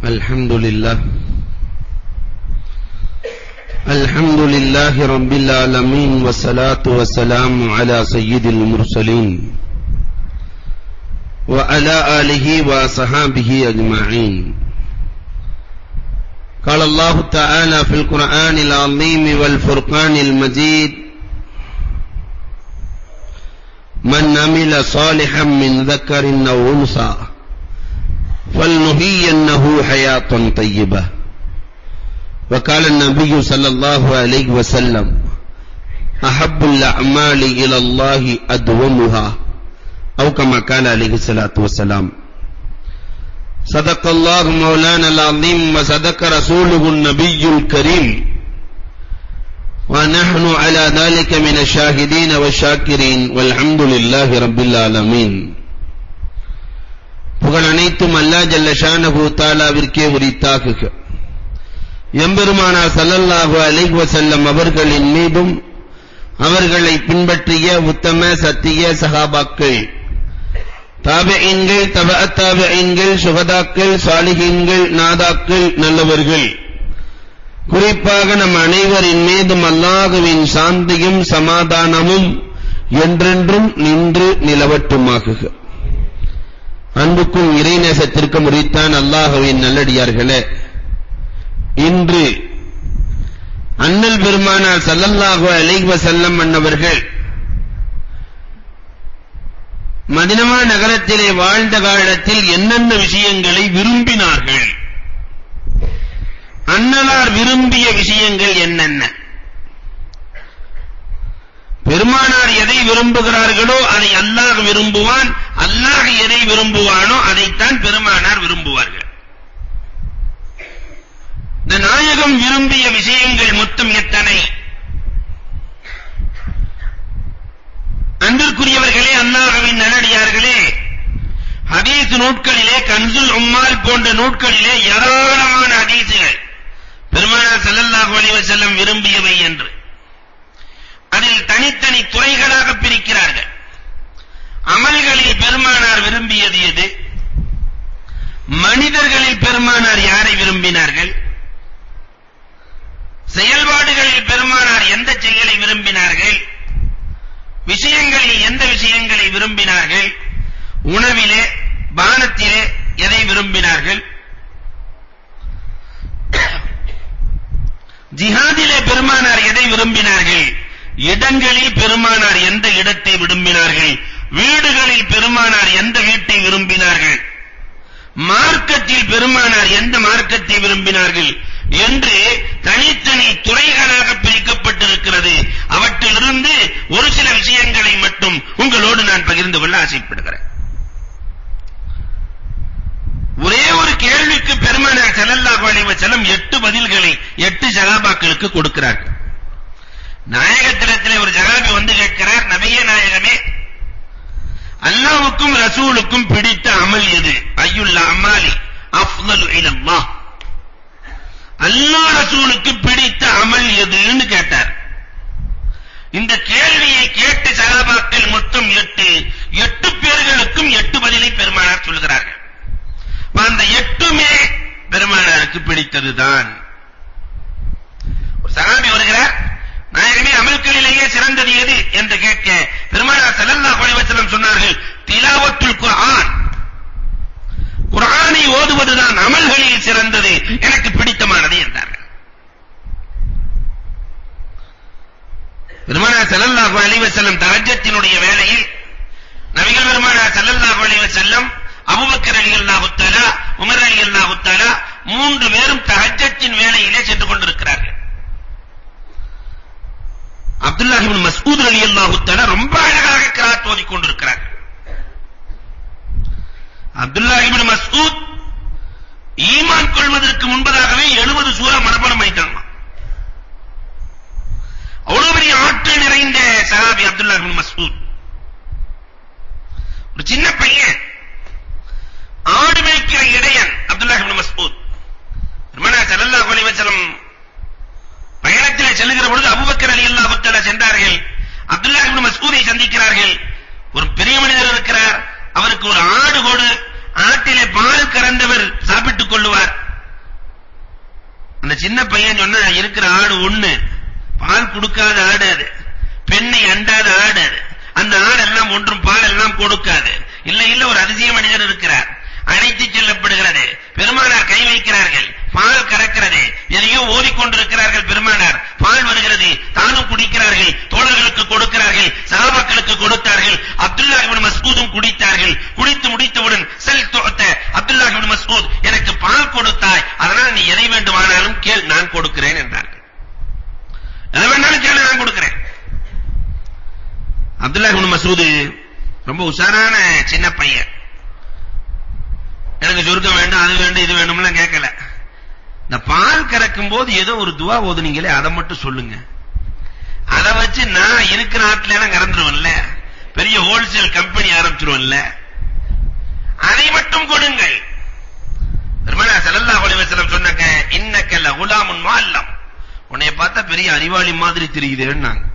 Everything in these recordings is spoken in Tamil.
الحمد لله رب العالمين والصلاة والسلام على سيد المرسلين وعلى آله وصحابه أجمعين. قال الله تعالى في القرآن العظيم والفرقان المجيد: من عمل صالحا من ذكر أو أنثى فلنحيينه حياة طيبة. وقال النبي صلى الله عليه وسلم: أحب الأعمال إلى الله أدومها، أو كما قال عليه الصلاة والسلام. صدق الله مولانا العظيم وصدق رسوله النبي الكريم، ونحن على ذلك من الشاهدين والشاكرين والحمد لله رب العالمين. புகழ் அனைத்தும் அல்லாஹ் ஜல்ல ஷானஹு தஆலாவிற்கே உரித்தாகுக. எம்பெருமானார் ஸல்லல்லாஹு அலைஹி வஸல்லம் அவர்களின் மீதும் அவர்களை பின்பற்றிய உத்தம சத்திய சஹாபாக்கள், தாபிஈன்கள், தபஅத் தாபிஈன்கள், சுஹதாக்கள், சாலிஹீன்கள், நாதாக்கள், நல்லவர்கள், குறிப்பாக நம் அனைவரின் மீதும் அல்லாஹ்வின் சாந்தியும் சமாதானமும் என்றென்றும் நின்று நிலவட்டுமாகுக. அன்புக்கும் இறைநேசத்திற்கும் உரித்தான் அல்லாஹ்வின் நல்லடியார்களே, இன்று அண்ணல் பெருமானார் ஸல்லல்லாஹு அலைஹி வஸல்லம் அன்னவர்கள் மதீனா நகரத்திலே வாழ்ந்த காலத்தில் என்னென்ன விஷயங்களை விரும்பினார்கள், அன்னலார் விரும்பிய விஷயங்கள் என்னென்ன? பெருமானார் எதை விரும்புகிறார்களோ அதை அல்லாஹ் விரும்புவான், அல்லாஹ் எதை விரும்புவானோ அதைத்தான் பெருமானார் விரும்புவார்கள். இந்த நாயகம் விரும்பிய விஷயங்கள் மொத்தம் எத்தனை? அன்பிற்குரியவர்களே, அல்லாஹ்வின் நல்லடியார்களே, ஹதீஸ் நூட்களிலே கன்சுல் உம்மால் போன்ற நூட்களிலே ஏராளமான ஹதீசுகள் பெருமானார் ஸல்லல்லாஹு அலைஹி வஸல்லம் விரும்பியவை என்று அதில் தனித்தனி துறைகளாக பிரிக்கிறார்கள். அமல்களில் பெருமானார் விரும்பியது எது? மனிதர்களில் பெருமானார் யாரை விரும்பினார்கள்? செயல்பாடுகளில் பெருமானார் எந்த செயலை விரும்பினார்கள்? விஷயங்களில் எந்த விஷயங்களை விரும்பினார்கள்? உணவிலே, பானத்திலே எதை விரும்பினார்கள்? ஜிஹாதிலே பெருமானார் எதை விரும்பினார்கள்? இடங்களில் பெருமானார் எந்த இடத்தை விரும்பினார்கள்? வீடுகளில் பெருமானார் எந்த வீட்டை விரும்பினார்கள்? மார்க்கத்தில் பெருமானார் எந்த மார்க்கத்தை விரும்பினார்கள் என்று தனித்தனி துறைகளாக பிரிக்கப்பட்டிருக்கிறது. அவற்றிலிருந்து ஒரு சில விஷயங்களை மட்டும் உங்களோடு நான் பகிர்ந்து கொள்ள ஆசைப்படுகிறேன். ஒரே ஒரு கேள்விக்கு பெருமானார் ஸல்லல்லாஹு அலைஹி வஸல்லம் 8 பதில்களை 8 சஹாபாக்களுக்கு கொடுக்கிறார்கள். நாயகத்திடத்திலே ஒரு சஹாபி வந்து கேட்கிறார், நபியே நாயகமே, அல்லாஹ்வுக்கும் ரசூலுக்கும் பிடித்த அமல் எது? அய்யுல் அமாலி அஃதலு இலல்லாஹ், அல்லாஹ் ரசூலுக்கு பிடித்த அமல் எதுன்னு கேட்டார். இந்த கேள்வியை கேட்ட சஹாபாக்கள் மொத்தம் 8 பேர்களுக்கும் 8 பதிலை பெருமானார் சொல்கிறார்கள். அந்த 8மே பெருமானாருக்கு பிடித்ததுதான். ஒரு சஹாபி வருகிறார், நாயகமே அமல்களிலேயே சிறந்தது எது என்று கேட்க பெருமானார் ஸல்லல்லாஹு அலைஹி வஸல்லம் சொன்னார்கள், திலாவத்துல் குர்ஆன், குர்ஆனை ஓதுவதுதான் அமல்களில் சிறந்தது, எனக்கு பிடித்தமானது என்றார்கள். பெருமானார் ஸல்லல்லாஹு அலைஹி வஸல்லம் தஹஜ்ஜத்தினுடைய வேளையில் நபிகள் பெருமானார் ஸல்லல்லாஹு அலைஹி வஸல்லம், அபூபக்கர் ரலியல்லாஹு தஆலா, உமர் ரலியல்லாஹு தஆலா 3 பேரும் தஹஜ்ஜத்தின் வேளையிலே சென்று கொண்டிருக்கிறார்கள். அப்துல்லாஹ் இப்னு மஸ்ஊத் ரலியல்லாஹு தஆலா ரொம்ப அழகாக கிராத் ஓதிக் கொண்டிருக்கிறார். அப்துல்லாஹ் இப்னு மஸ்ஊத் ஈமான் கொள்வதற்கு முன்பதாகவே 70 சூரா மனப்பாடம் பண்ணிட்டாங்க. அவ்வளவு பெரிய ஆற்றல் நிறைந்த சஹாபி அப்துல்லாஹ் இப்னு மஸ்ஊத். ஒரு சின்ன பையன், ஆடு மேய்க்கிற இடையன் அப்துல்லாஹ் இப்னு மஸ்ஊத். பெருமானார் ஸல்லல்லாஹு அலைஹி வஸல்லம் பயணத்திலே செல்லுகிற பொழுது அபூபக்கர் ரலியல்லாஹு தஆலா சென்றார்கள். அப்துல்லாஹ் இப்னு மஸ்ஊதை சந்திக்கிறார்கள். ஒரு பெரிய மனிதர் இருக்கிறார், அவருக்கு ஒரு ஆடு கொடு, ஆட்டிலே பால் கறந்தவர் சாப்பிட்டுக் கொள்ளுவார். சின்ன பையன் சொன்னா இருக்கிற ஆடு ஒண்ணு, பால் கொடுக்காத ஆடு அது, பெண்ணை அண்டாத ஆடு அது. அந்த ஆடு எல்லாம் ஒன்றும் பால் எல்லாம் கொடுக்காது. இல்ல ஒரு அதிசய மனிதர் இருக்கிறார், அழைத்து செல்லப்படுகிறது. பெருமானார் கை வைக்கிறார்கள், பால் கறக்கிறது. எதையோ ஓதிக்கொண்டிருக்கிறார்கள். பெருமானார் பால் வருகிறது, தானும் குடிக்கிறார்கள், தோழர்களுக்கு கொடுக்கிறார்கள், சஹாபாக்களுக்கு கொடுத்தார்கள். அப்துல்லாஹ் இப்னு மஸ்ஊதும் குடித்தார்கள். குடித்து முடித்தவுடன் செல் துஅத, அப்துல்லாஹ் இப்னு மஸ்ஊத் எனக்கு பால் கொடுத்தாய், அதனால் நீ எதை வேண்டுமானாலும் கேள், நான் கொடுக்கிறேன் என்றார்கள். எதை வேண்டாலும் கேள், நான் கொடுக்கிறேன். அப்துல்லாஹ் இப்னு மஸ்ஊத் ரொம்ப உஷாரான சின்ன பையன். எனக்கு சொர்க்கம் வேண்டும், அது வேண்டும், இது வேண்டும்லாம் கேட்கல. இந்த பால் கறக்கும் போது ஏதோ ஒரு துவா ஓதுனீங்களே, அதை மட்டும் சொல்லுங்க. அதை வச்சு நான் இருக்கிற நாட்டில எல்லாம் கறந்துருவன்ல, பெரிய ஹோல்சேல் கம்பெனி ஆரம்பிச்சிருவன்ல, அதை மட்டும் கொடுங்கள். பெருமானார் ஸல்லல்லாஹு அலைஹி வஸல்லம் சொன்னாங்க, இன்னக லகுலாமுன் முஅல்லம், உன்னை பார்த்தா பெரிய அறிவாளி மாதிரி தெரியுதுன்னாங்க.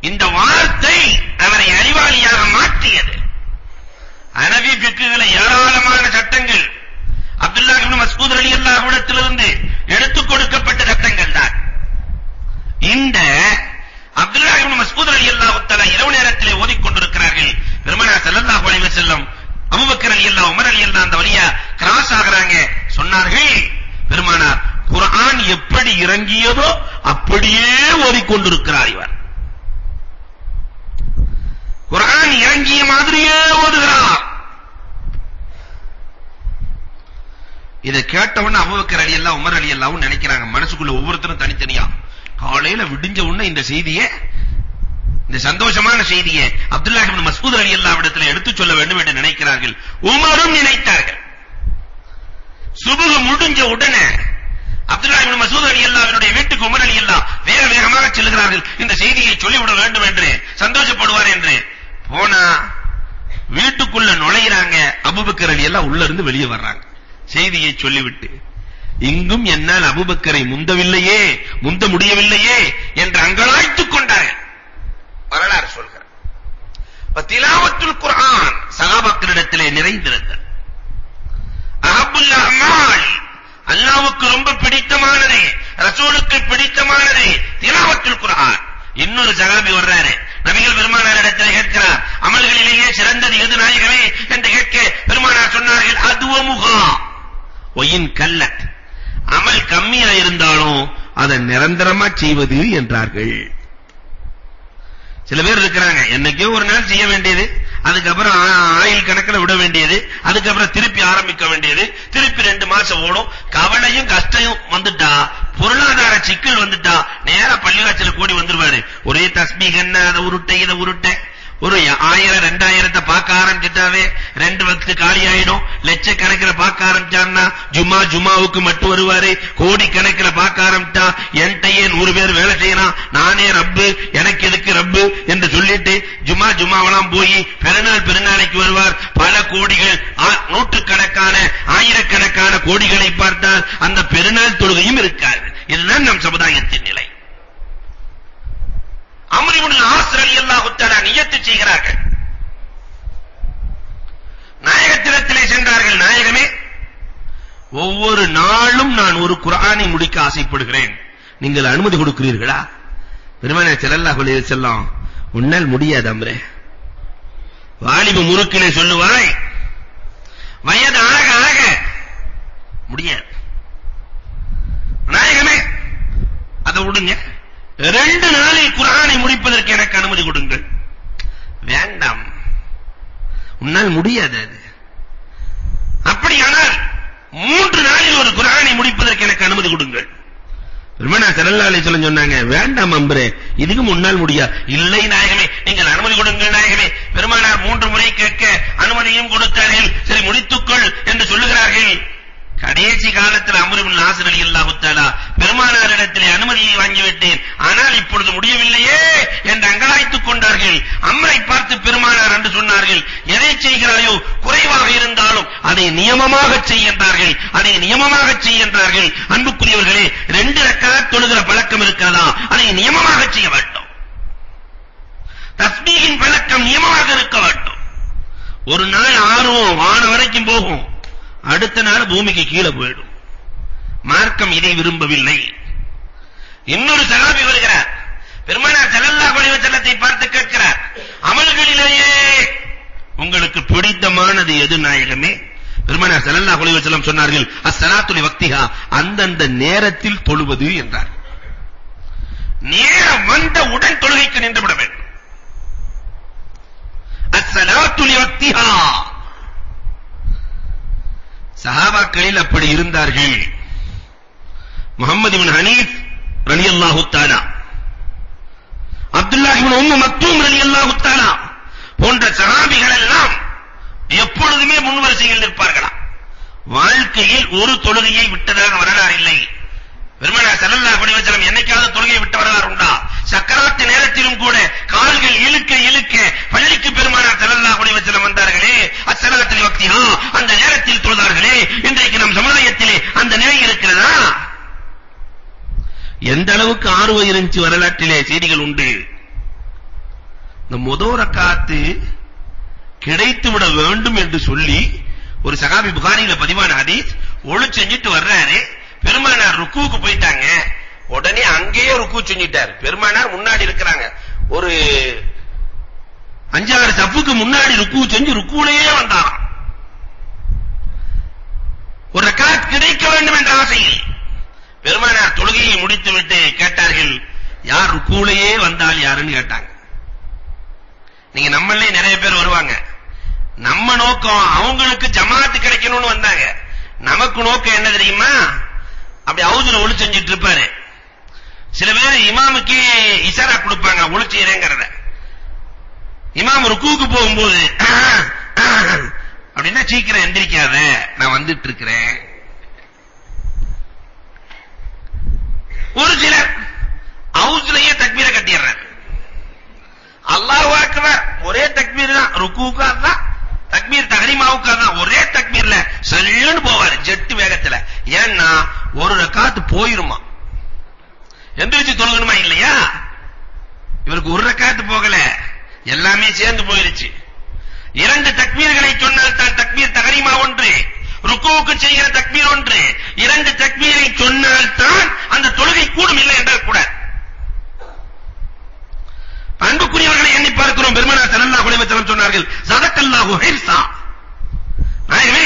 இந்த வார்த்தை அவரை அறிவாளியாக மாற்றியது. ஹனஃபி ஃபிக்ஹ்ல ஏராளமான சட்டங்கள் அப்துல்லாஹ் இப்னு மஸ்ஊத் ரலியல்லாஹு அன்ஹு எடுத்துக் கொடுக்கப்பட்ட சட்டங்கள் தான். இந்த அப்துல்லாஹ் இப்னு மஸ்ஊத் ரலியல்லாஹு தஆலா இரவு நேரத்திலே ஓதிக்கொண்டிருக்கிறார்கள். பெருமானார் ஸல்லல்லாஹு அலைஹி வஸல்லம் அபூபக்கர் ரலியல்லாஹு உமர் ரலியல்லாஹு அந்த வழியா கிராஸ் ஆகறாங்க. சொன்னார்கள் பெருமானார், குர்ஆன் எப்படி இறங்கியதோ அப்படியே ஓதிக்கொண்டிருக்கிறார் இவர். குர்ஆன் இறங்கிய மாதிரியே ஓதுகிறார். இதை கேட்டவொன்னே அபூபக்கர் ரலியல்லாஹு உமர் ரலியல்லாஹு நினைக்கிறாங்க மனசுக்குள்ள ஒவ்வொருத்தரும் தனித்தனியா. காலையில விடிஞ்ச உடனே இந்த செய்தியை, இந்த சந்தோஷமான செய்தியை அப்துல்லாஹ் இப்னு மஸ்ஊத் ரலியல்லாஹு இடத்துல எடுத்து சொல்ல வேண்டும் என்று நினைக்கிறார்கள். உமரும் நினைத்தார்கள். சுபஹ் முடிஞ்ச உடனே அப்துல்லாஹ் இப்னு மஸ்ஊத் ரலியல்லாஹுவினுடைய வீட்டுக்கு உமர் ரலியல்லாஹு வேக வேகமாக செல்கிறார்கள். இந்த செய்தியை சொல்லிவிட வேண்டும் என்று, சந்தோஷப்படுவார் என்று. போனா வீட்டுக்குள்ள நுழையிறாங்க. அபூபக்கர் ரலியல்லாஹு உள்ள இருந்து வெளியே வர்றாங்க. செய்தியை சொல்லிவிட்டு, இங்கும் என்னால் அபூபக்கரை முந்தவில்லையே, முந்த முடியவில்லையே என்று அங்கலாய்த்துக் கொண்டார்கள். வரலாறு சொல்கிறார். திலாவத்துல் குர்ஆன் சஹாபாக்களிடத்திலே நிறைந்திருந்தது. அஹப்புல் அமால், அல்லாஹ்வுக்கு ரொம்ப பிடித்தமானது, ரசூலுக்கு பிடித்தமானது திலாவத்துல் குர்ஆன். இன்னொரு சஹாபி வர்றாரு, நபிகள் பெருமானாரிடத்தில் கேட்கிறார், அமல்களிலேயே சிறந்தது எது நாயகமே என்று கேட்க பெருமானார் சொன்னார்கள், அதுவமுகா ஒயின் கல்லத், அமல் கம்மியா இருந்தாலும் அதை நிரந்தரமா செய்வது என்றார்கள். சில பேர் இருக்கிறாங்க, என்னைக்கோ ஒரு நாள் செய்ய வேண்டியது, அதுக்கப்புறம் ஆயில் கணக்கில் விட வேண்டியது, அதுக்கப்புறம் திருப்பி ஆரம்பிக்க வேண்டியது, திருப்பி 2 மாசம் ஓடும். கவலையும் கஷ்டம் வந்துட்டா, பொருளாதார சிக்கல் வந்துட்டா நேரா பள்ளிவாசலுக்கு கூடி வந்துருவாரு. ஒரே தஸ்பீஹ் என்ன, அதை உருட்டை இதை உருட்டை, ஒரு 1000 2000 பார்க்க ஆரம்பிச்சிட்டாவே 2 வக்து காலி ஆயிடும். லட்சக்கணக்கில் பார்க்க ஆரம்பிச்சான்னா ஜும்மாவுக்கு மட்டும் வருவாரு. கோடி கணக்கில் பார்க்க ஆரம்பிச்சா என்கிட்டயே 100 பேர் வேலை செய்யலாம், நானே ரப்பு, எனக்கு எதுக்கு ரப்பு என்று சொல்லிட்டு ஜும்மாவெல்லாம் போய் பெருநாளைக்கு வருவார். பல கோடிகள், நூற்றுக்கணக்கான ஆயிரக்கணக்கான கோடிகளை பார்த்தால் அந்த பெருநாள் தொழுகையும் இருக்காது. இதுதான் நம் சமுதாயத்தின் நிலை. அம்ர் இப்னு ஆஸ் ரலியல்லாஹு தஆலா நியத்து செய்கிறார்கள். நாயகத்திடத்திலே சென்றார்கள். நாயகமே, ஒவ்வொரு நாளும் நான் ஒரு குர்ஆனை முடிக்க ஆசைப்படுகிறேன், நீங்கள் அனுமதி கொடுக்கிறீர்களா? பெருமானார் ஸல்லல்லாஹு அலைஹி வஸல்லம், உன்னால் முடியாது அம்ரே. வாலிப முறுக்கிலே சொல்லுவாய், வயது ஆக ஆக முடியாது. நாயகமே, அதை விடுங்க, 2 நாளில் குர்ஆனை முடிப்பதற்கு எனக்கு அனுமதி கொடுங்கள். வேண்டாம், உன்னால் முடியாது அது. அப்படியானால் 3 நாளில் ஒரு குர்ஆனை முடிப்பதற்கு எனக்கு அனுமதி கொடுங்கள். பெருமானார் ஸல்லல்லாஹு அலைஹி வஸல்லம் சொன்னாங்க, வேண்டாம் அம்பரே, இதுக்கு முன்னால் முடியாது. இல்லை நாயகமே, நீங்கள் அனுமதி கொடுங்கள் நாயகமே. பெருமானார் 3 முறை கேட்க அனுமதியும் கொடுத்தார்கள். சரி, முடித்துக்கொள் என்று சொல்லுகிறார்கள். கடைசி காலத்தில் அம்ர் இப்னு ஆஸ் ரலியல்லாஹு தஆலா பெருமானாரிடத்திலே அனுமதியை வாங்கிவிட்டேன், ஆனால் இப்பொழுது முடியவில்லையே என்று அங்கலாய்த்துக் கொண்டார்கள். அம்ரை பார்த்து பெருமானார் என்று சொன்னார்கள், எதை செய்கிறாயோ குறைவாக இருந்தாலும் அதை நியமமாக செய் என்றார்கள். அதை நியமமாக செய் என்றார்கள். அன்புக்குரியவர்களே, 2 ரக்காத் தொழுகிற பழக்கம் இருக்கிறதா? அதை நியமமாக செய்ய வேண்டும். தஸ்பீஹின் பழக்கம் நியமமாக இருக்க வேண்டும். ஒரு நாள் ஆறும் வானம் வரைக்கும் போகும், அடுத்த நாள் பூமிக்கு கீழே போயிடும். மார்க்கம் இதை விரும்பவில்லை. இன்னொரு சஹாபி வருகிறார், பெருமானார் ஸல்லல்லாஹு அலைஹி வஸல்லத்தை பார்த்து கேட்கிறார், அமல்களிலேயே உங்களுக்கு பிடித்தமானது எது நாயகமே? பெருமானார் ஸல்லல்லாஹு அலைஹி வஸல்லம் சொன்னார்கள், அஸ்ஸலாத்து லிவக்திஹா, அந்தந்த நேரத்தில் தொழுவது என்றார். நேரம் வந்தவுடன் தொழுகைக்கு நின்றுவிட வேண்டும். அஸ்ஸலாத்து லிவக்திஹா. சஹாபாக்களில் அப்படி இருந்தார்கள். முஹம்மது இப்னு ஹனீஃப் ரலியல்லாஹு தஆலா, அப்துல்லாஹ் இப்னு உம்மு மக்தூம் ரலியல்லாஹு தஆலா போன்ற சஹாபிகள் எல்லாம் எப்பொழுதுமே முன்வரிசையில் நிற்பார்களாம். வாழ்க்கையில் ஒரு தொழுகையை விட்டதாக வரலாறு இல்லை. பெருமானார் ஸல்லல்லாஹு அலைஹி வஸல்லம் என்னைக்காவது தொழுகையை விட்ட வரலாறு உண்டா? சக்கராத்து நேரத்திலும் கூட கால்கள் இழுக்க இழுக்க பள்ளிக்கு பெருமானார் ஸல்லல்லாஹு அலைஹி வஸல்லம் வந்தார்களே, அஸ்ஸலாத்து லிவக்திஹா, அந்த நேரத்தில் தொழுதார்களே. இன்றைக்கு நம் சமுதாயத்திலே அந்த நிலை இருக்கிறதா? எந்த அளவுக்கு ஆர்வம் இருந்துச்சு வரலாற்றிலே செய்திகள் உண்டு. இந்த முதல் ரக்காத்து கிடைத்து விட வேண்டும் என்று சொல்லி ஒரு சஹாபி புகாரியில பதிவான ஹதீஸ், ஒளு செஞ்சிட்டு வர்றாரு, பெருமானார் ருக்குவுக்கு போயிட்டாங்க, உடனே அங்கேயே ருக்கு செஞ்சிட்டார். பெருமானார் முன்னாடி இருக்கிறாங்க, ஒரு 5-6 சஃப்புக்கு முன்னாடி ருக்கு செஞ்சு ருக்குவிலேயே வந்தாராம். ஒரு ரக்காத் கிடைக்க வேண்டும் என்ற ஆசையில் பெருமானார் தொழுகையை முடித்துவிட்டு கேட்டார்கள், யார் ருக்குவிலேயே வந்தால் யாருன்னு கேட்டாங்க. நீங்க நம்மளே நிறைய பேர் வருவாங்க, நம்ம நோக்கம் அவங்களுக்கு ஜமாத்து கிடைக்கணும்னு வந்தாங்க. நமக்கு நோக்கம் என்ன தெரியுமா? அப்படி ஹவுஸ்ல ஒளி செஞ்சிட்டு இருப்பாரு. சில பேர் இமாமுக்கு இஷாரா கொடுப்பாங்க ஒளி செய்யறேங்கறத. இமாம் ருக்குவுக்கு போகும்போது அப்படின்னா சீக்கிரம் எந்திரிக்காத, நான் வந்துட்டு இருக்கிறேன். ஒரு சிலர் ஹவுஸ்லயே தக்பீரை கட்டிடுறாங்க. அல்லாஹு அக்பர் ஒரே தக்பீர் தான், ருக்குவுக்கு தான் தக்பீர், தஹ்ரீமாவுக்கு தான் ஒரே தக்பீர்ல சல்லுன்னு போவாரு ஜெட் வேகத்துல. ஏன்னா ஒரு ரக்காத் போயிருமா, எந்திரிச்சு தொழுகணுமா இல்லையா? இவருக்கு ஒரு ரக்காத் போகல, எல்லாமே சேர்ந்து போயிருச்சு. 2 தக்பீர்களை சொன்னால் தான் தக்பீர் தஹ்ரீமா ஒன்று, ருக்குவுக்கு செய்கிற தக்பீர் ஒன்று. 2 தக்பீரை சொன்னால் தான் அந்த தொழுகை கூடும், இல்லை என்றால் கூட. அன்புக்குரியவர்களை எண்ணி பார்க்கிறோம். பெருமானார் ஸல்லல்லாஹு அலைஹி வஸல்லம் சொன்னார்கள், ஸதகல்லாஹு ஹிர்ஸா, நாயகமே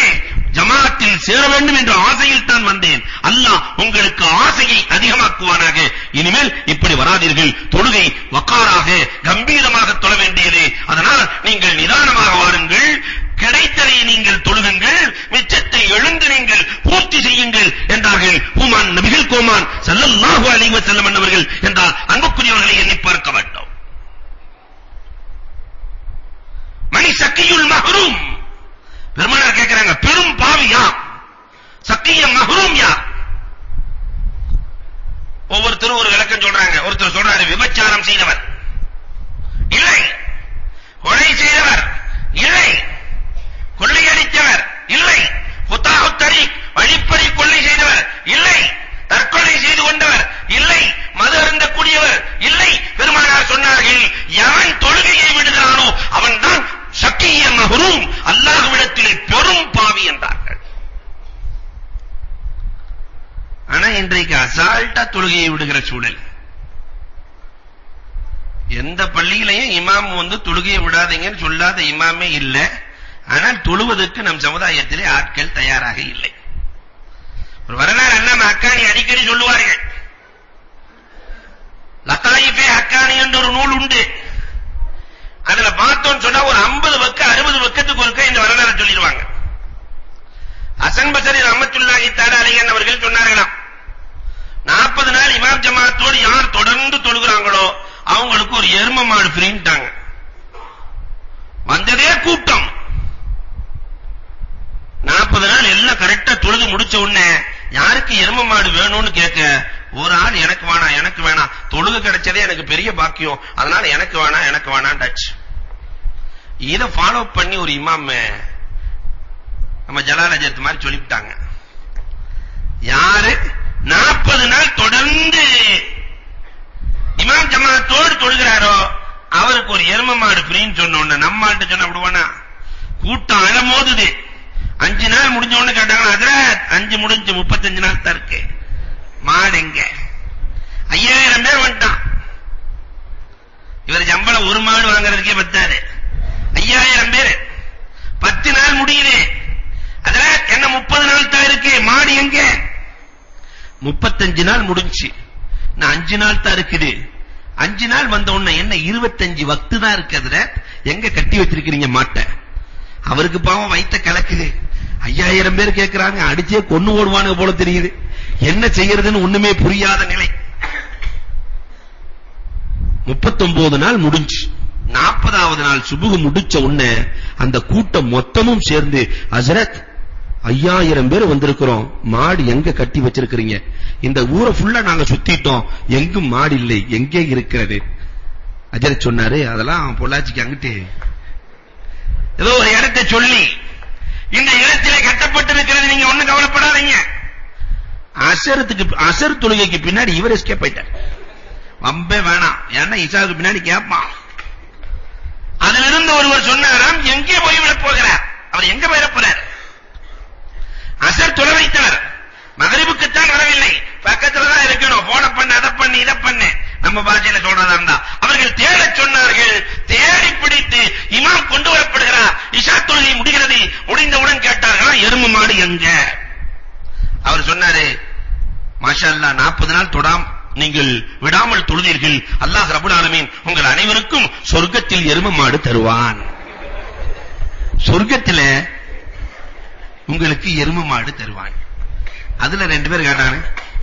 ஜமாஅத்தில் சேர வேண்டும் என்ற ஆசையில் தான் வந்தேன், அல்லாஹ் உங்களுக்கு ஆசையை அதிகமாக்குவானாக. இனிமேல் இப்படி வராதீர்கள், தொழுகை வக்காராக கம்பீரமாக தொழ வேண்டியது, அதனால் நீங்கள் நிதானமாக வாருங்கள், கிடைத்ததை நீங்கள் தொழுகுங்கள், மிச்சத்தை எழுந்து நீங்கள் பூர்த்தி செய்யுங்கள் என்றார்கள் ஹுமான் நபிகள் கோமான் ஸல்லல்லாஹு அலைஹி வஸல்லம் அவர்கள். என்றால் அன்புக்குரியவர்களை எண்ணி பார்க்க வேண்டும். மணி சக்கியுல் மஹ்ரூம், பெருமானார் கேட்கிறாங்க, பெரும் பாவியா சக்கிய மஹ்ரூம் யார்? ஒவ்வொருத்தரும் ஒரு விளக்கம் சொல்றாங்க. ஒருத்தர் சொல்றாரு, விபச்சாரம் செய்தவர் இல்லை, கொலை செய்தவர் இல்லை, கொள்ளையடித்தவர் இல்லை, குத்தாஹு தரீக் வழிப்பறி கொள்ளை செய்தவர் இல்லை, தற்கொலை செய்து கொண்டவர் இல்லை, மது அருந்தக்கூடியவர் இல்லை. பெருமானார் சொன்னார்கள், எவன் தொழுகையை விடுகிறானோ அவன் தான் ஷக்கிய மஹ்ரூம், அல்லாஹ்விடத்திலே பெரும் பாவி என்றார்கள். ஆனா இன்றைக்கு அசால்ட்டா தொழுகையை விடுகிற சூழல். எந்த பள்ளியிலையும் இமாம் தொழுகையை விடாதீங்கன்னு சொல்லாத இமாமே இல்லை. ஆனால் தொழுவதற்கு நம் சமுதாயத்திலே ஆட்கள் தயாராக இல்லை. ஒரு வரலாறு அல்லாம ஹக்கானி அடிக்கடி சொல்லுவார்கள். லத்தாயிஃபே ஹக்கானி என்ற ஒரு நூல் உண்டு. அதுல பார்த்தோம்னு சொன்னா ஒரு 50 பக்கம் 60 பக்கத்துக்கு ஒருக்க இந்த வரலாறு சொல்லிடுவாங்க. ஹசன் பஸரி ரஹ்மத்துல்லாஹி தஆலா அலைஹி அவர்கள் சொன்னார்களாம், 40 நாள் இமாம் ஜமாஅத்தோடு யார் தொடர்ந்து தொழுகிறாங்களோ அவங்களுக்கு ஒரு எருமை மாடு ஃப்ரீன்ட்டாங்க. வந்ததே கூட்டம். 40 நாள் எல்லாம் கரெக்டா தொழுது முடிச்ச உடனே யாருக்கு எருமை மாடு வேணும்னு கேட்க, ஒரு ஆள் எனக்கு வேணாம் எனக்கு வேணாம், தொழுகை கிடைச்சதே எனக்கு பெரிய பாக்கியம், அதனால எனக்கு வேணாம் எனக்கு வேணாம்டாச்சு. இத ஃபாலோ பண்ணி ஒரு இமாம் நம்ம ஜலாலஜத் மாதிரி சொல்லிட்டாங்க. யாரு 40 நாள் தொடர்ந்து இமாம் ஜமாஅத்தோடு தொழுகிறாரோ அவருக்கு ஒரு எருமை மாடு ஃப்ரீன்னு சொன்ன உடனே நம்மாட்ட சொன்ன விடுவானா? கூட்டம் அலமோதுது. 5 நாள் முடிஞ்ச உடனே கேட்டாங்க, ஹஜ்ரத் 5 முடிஞ்சு 35 நாள் தான் இருக்கு, மாடு எங்க? 5000 பேர் வந்துட்டான். இவர் சம்பளம் ஒரு மாடு வாங்குறதுக்கே பத்தாது, 5000 பேர், 10 நாள் முடியுது. ஹஜ்ரத் என்ன 30 நாள் தான் இருக்கு, மாடு எங்க? 35 நாள் முடிஞ்சு, நான் 5 நாள் தான் இருக்குது. 5 நாள் வந்த உடனே என்ன 25 வக்து தான் இருக்கு ஹஜ்ரத், எங்க கட்டி வச்சிருக்கீங்க மாட்டை? அவருக்கு பாவம் வயித்த கலக்குது. 5000 பேர் கேட்கிறாங்க, அடிச்சே கொன்னு ஓடுவானு போல தெரியுது. என்ன செய்யறதுன்னு ஒண்ணுமே புரியாத நிலை. 39 நாள் முடிஞ்சு 40வது நாள் சுபுகு முடிச்ச உடனே அந்த கூட்டம் மொத்தமும் சேர்ந்து, ஹஜ்ரத் 5000 பேர் வந்திருக்கிறோம், மாடு எங்க கட்டி வச்சிருக்கீங்க? இந்த ஊரை ஃபுல்லா நாங்க சுத்திட்டோம், எங்கும் மாடு இல்லை, எங்கே இருக்கிறது? ஹஜ்ரத் சொன்னாரு, அதெல்லாம் பொள்ளாச்சிக்கு அங்கிட்டு ஏதோ ஒரு இடத்தை சொல்லி, இந்த இடத்திலே கட்டப்பட்டிருக்கிறது, நீங்க ஒண்ணும் கவலைப்படாதீங்க. அசர் தொழுகைக்கு பின்னாடி இவர் எஸ்கேப் ஆயிட்டார். வம்பே வேணாம், ஏன்னா இசாவுக்கு பின்னாடி கேட்பான். அதிலிருந்து ஒருவர் சொன்னாராம், எங்கே போய்விட போகிறார், அவர் எங்க போயிட போறார்? அசர் தொழ வைத்தவர், மகரிபுக்குத்தான் வரவில்லை, பக்கத்துல தான் இருக்கணும், போன பண்ண அதை பண்ணு இதை பண்ணு, நம்ம பாஷையில சொல்றதா இருந்தா. அவர்கள் தேட சொன்னார்கள், தேடி பிடித்து இமாம் கொண்டு வரப்படுகிறார், இஷா தொழுகை முடிகிறது. முடிந்தவுடன் கேட்டார்கள், எருமை மாடு எங்க? அவர் சொன்னாரு, மாஷா அல்லாஹ் 40 நாள் நீங்கள் விடாமல் தொழுதீர்கள், அல்லாஹ் ரப்பல் ஆலமீன் உங்கள் அனைவருக்கும் சொர்க்கத்தில் எருமை மாடு தருவான். சொர்க்கத்துல உங்களுக்கு எருமை மாடு தருவான். அதுல 2 பேர் கேட்டாங்க,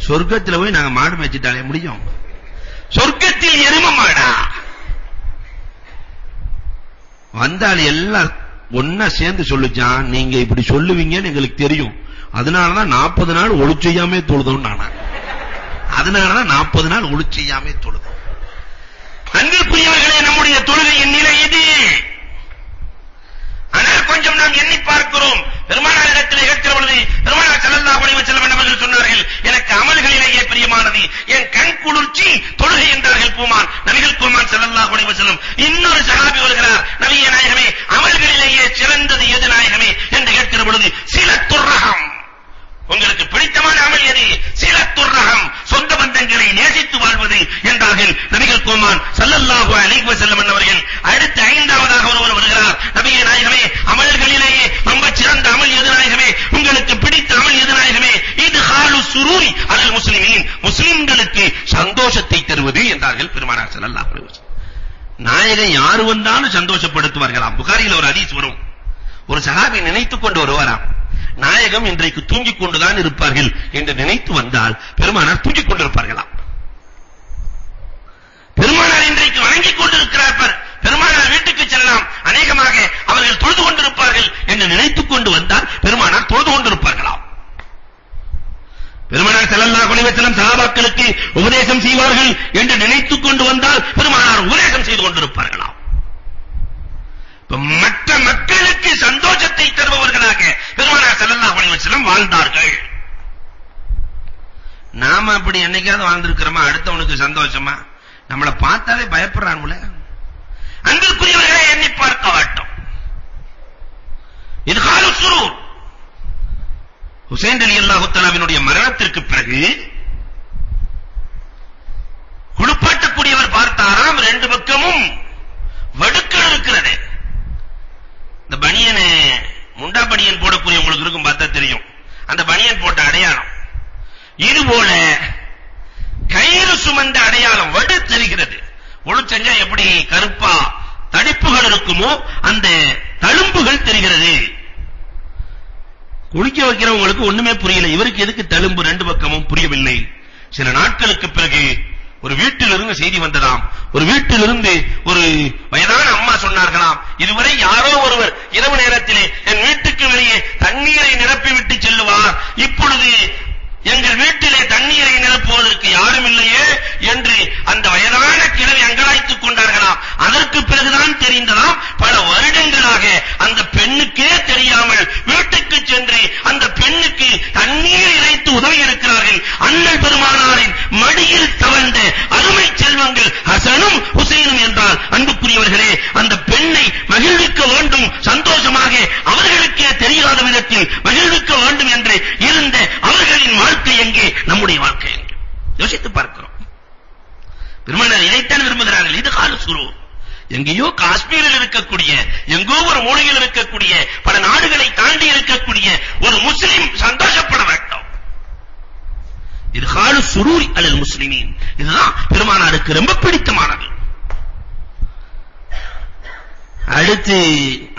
சொர்க்கத்துல போய் நாங்க மாடு மேய்ச்சிட்டாலே முடியும், சொர்க்கத்தில் எருமை மாடா? வந்தால் எல்லாம் ஒன்னா சேர்ந்து சொல்லுச்சான், நீங்க இப்படி சொல்லுவீங்கன்னு எங்களுக்கு தெரியும், அதனாலதான் 40 நாள் ஒளி செய்யாமே தொழுதோம். நானா அதனாலதான் 40 நாள் ஒளி செய்யாமே தொழுதோம். அன்பிற்குரியவர்களே, நம்முடைய தொழுகையின் நிலை இது. ஆனால் கொஞ்சம் நாம் எண்ணி பார்க்கிறோம். பெருமானாரிடத்தில் கேட்கிற பொழுது பெருமானார் ஸல்லல்லாஹு அலைஹி வஸல்லம் அவர்கள் சொன்னார்கள், எனக்கு அமல்களிலேயே பிரியமானது என் கண் குளிர்ச்சி தொழுகை என்றார்கள் பூமான் நபிகள் பூமான் ஸல்லல்லாஹு அலைஹி வஸல்லம். இன்னொரு சஹாபி வருகிறார், நபியே நாயகமே, அமல்களிலேயே சிறந்தது எது நாயகமே என்று கேட்கிற பொழுது, சிலத்துர் ரஹம், உங்களுக்கு பிடித்தமான அமல் எது? சிலத்துர் ரஹம், சொந்த பந்தங்களை நேசித்து வாழ்வது என்றார்கள் நபிகள் கோமான் ஸல்லல்லாஹு அலைஹி வஸல்லம் அவர்கள். அடுத்து 5வதாக ஒருவர் வருகிறார், நபியே நாயகமே, அமல்களிலேயே ரொம்ப சிறந்த அமல் எது நாயகமே, உங்களுக்கு பிடித்த அமல் எது நாயகமே? இது ஹாலு சுரூரி அலல் முஸ்லிமீன், முஸ்லிம்களுக்கு சந்தோஷத்தை தருவது என்றார்கள் பெருமானார் ஸல்லல்லாஹு அலைஹி வஸல்லம். நாயகன் யாரு வந்தாலும் சந்தோஷப்படுத்துவார்களாம். புகாரியில் ஒரு ஹதீஸ் வரும், ஒரு சஹாபி நினைத்துக் கொண்டு வருவாராம், நாயகம் இன்றைக்கு தூங்கிக் கொண்டுதான் இருப்பார்கள் என்று நினைத்து வந்தால் பெருமானார் தூங்கிக் கொண்டிருப்பார்களாம். பெருமானார் இன்றைக்கு வணங்கிக் கொண்டிருக்கிறார், பெருமானார் வீட்டுக்கு செல்லலாம், அநேகமாக அவர்கள் தொழுது கொண்டிருப்பார்கள் என்று நினைத்துக் கொண்டு வந்தால் பெருமானார் தொழுது கொண்டிருப்பார்களாம். பெருமானார் ஸல்லல்லாஹு அலைஹி வஸல்லம் சஹாபாக்களுக்கு உபதேசம் செய்வார்கள் என்று நினைத்துக் கொண்டு வந்தால் பெருமானார் உபதேசம் செய்து கொண்டிருப்பார்களாம். மற்ற மக்களுக்கு சந்தோஷத்தை தருபவர்களாக பெருமானார் ஸல்லல்லாஹு அலைஹி வஸல்லம் வாழ்ந்தார்கள். நாம அப்படி என்னைக்காவது வாழ்ந்திருக்கிறோமா? அடுத்தவனுக்கு சந்தோஷமா? நம்மளை பார்த்தாலே பயப்படுறாங்களே. அன்பிற்குரியவர்களை எண்ணி பார்க்க வேண்டும். இது ஹாலு சுரூர். ஹுசைன் ரலியல்லாஹு தஆலாவினுடைய மரணத்திற்கு பிறகு குளிப்பாட்டக்கூடியவர் பார்த்தாராம், 2 பக்கமும் வடுக்கள் இருக்கிறது. இந்த பனியன், முண்டா பனியன் போடக்கூடிய உங்களுக்கு இருக்கும், பார்த்தா தெரியும், அந்த பனியன் போட்ட அடையாளம். இது போல கயிறு சுமந்த அடையாளம் வடு தெரிகிறது. ஒழுச்செஞ்சா எப்படி கருப்பா தடிப்புகள் இருக்குமோ அந்த தழும்புகள் தெரிகிறது. குளிக்க வைக்கிறவங்களுக்கு ஒண்ணுமே புரியல, இவருக்கு எதுக்கு தழும்பு 2 பக்கமும் புரியவில்லை. சில நாட்களுக்கு பிறகு ஒரு வீட்டிலிருந்து செய்தி வந்ததாம். ஒரு வீட்டிலிருந்து ஒரு வயதான அம்மா சொன்னார்களாம், இதுவரை யாரோ ஒருவர் இரவு நேரத்திலே என் வீட்டுக்கு வெளியே தண்ணீரை நிரப்பிவிட்டு செல்லுவார், இப்பொழுது எங்கள் வீட்டிலே தண்ணீரை நிரப்புவதற்கு யாரும் இல்லையே என்று அந்த வயதான கிழவி அங்கலாய்த்துக் கொண்டார்களாம். அதற்கு பிறகுதான் தெரிந்ததாம், பல வருடங்களாக அந்த பெண்ணுக்கே தெரியாமல் வீட்டுக்கு சென்று அந்த பெண்ணுக்கு தண்ணீர் இறைத்து உதவி இருக்கிறார்கள். அண்ணல் பெருமானாரின் மடியில் தவழ்ந்த அருமை செல்வங்கள் ஹசனும் ஹுசைனும் என்றால் அன்புக்குரியவர்களே, அந்த பெண்ணை மகிழ்விக்க வேண்டும், சந்தோஷமாக அவர்களுக்கே தெரியாத விதத்தில் மகிழ்விக்க வேண்டும் என்று இருந்த அவர்களின் வாழ்க்கை எங்கே, நம்முடைய வாழ்க்கை எங்கே? யோசித்து பார்க்கிறோம். பெருமானார் இதைத்தான் விரும்புகிறார்கள். இது காலு சுரூர். எங்கேயோ காஷ்மீரில் இருக்கக்கூடிய, எங்கோ ஒரு மூலையில் இருக்கக்கூடிய, பல நாடுகளை தாண்டி இருக்கக்கூடிய ஒரு முஸ்லிம் சந்தோஷப்பட வேண்டும். இது காலு சுரூர் அலல் முஸ்லிமீன். இதுதான் பெருமானாருக்கு ரொம்ப பிடித்தமானது. அடுத்து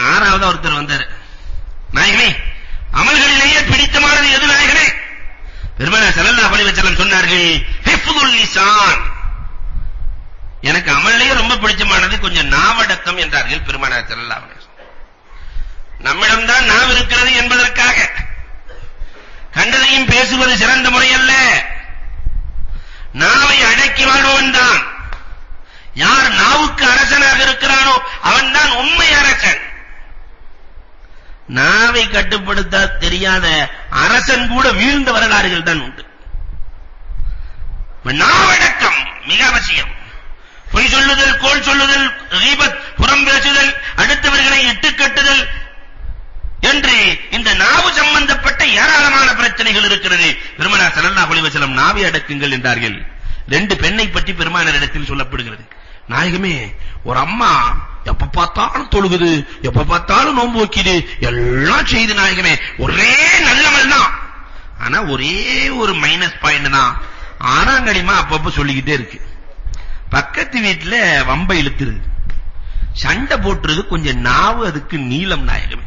6வது ஒருத்தர் வந்தார். நாயகனே, அமல்களிலேயே பிடித்தமானது எது நாயகனே? பெருமானார் ஸல்லல்லாஹு அலைஹி வஸல்லம் சொன்னார்கள், ஹிஃப்துல் லிசான். எனக்கு அமல்லையே ரொம்ப பிடிச்சமானது கொஞ்சம் நாவடக்கம் என்றார்கள் பெருமானார் ஸல்லல்லாஹு அலைஹி வஸல்லம். நம்மிடம்தான் நாவு இருக்கிறது என்பதற்காக கண்டதையும் பேசுவது சிறந்த முறை அல்ல. நாவை அடக்கி வாழ்பவன் தான். யார் நாவுக்கு அரசனாக இருக்கிறானோ அவன்தான் உண்மை அரசன். நாவை கட்டுப்படுத்த தெரியாத அரசன் கூட வீழ்ந்த வரலாறுகள் தான் உண்டு. நாவடக்கம் மிக அவசியம். பொய் சொல்லுதல், கோள் சொல்லுதல், கீபத், புறம் பேசுதல், அடுத்தவர்களை இட்டுக்கட்டுதல் என்று இந்த நாவு சம்பந்தப்பட்ட ஏராளமான பிரச்சனைகள் இருக்கிறது. பெருமானார் ஸல்லல்லாஹு அலைஹி வஸல்லம் நாவை அடக்குங்கள் என்றார்கள். 2 பெண்ணை பற்றி பெருமானாரிடத்தில் சொல்லப்படுகிறது. நாயகமே, ஒரு அம்மா எப்ப பார்த்தாலும் தொழுகுது, எப்ப பார்த்தாலும் நோன்பு வைக்குது, எல்லாம் செய்து நாயகமே, ஒரே நல்லவள் தான். ஆனா ஒரே ஒரு மைனஸ் பாயிண்ட் தான், ஆனாங்கடிமா அப்பப்ப சொல்லிக்கிட்டே இருக்கு. பக்கத்து வீட்டுல வம்பை இழுத்துருது, சண்டை போட்டுறது, கொஞ்சம் நாவு அதுக்கு நீளம் நாயகமே.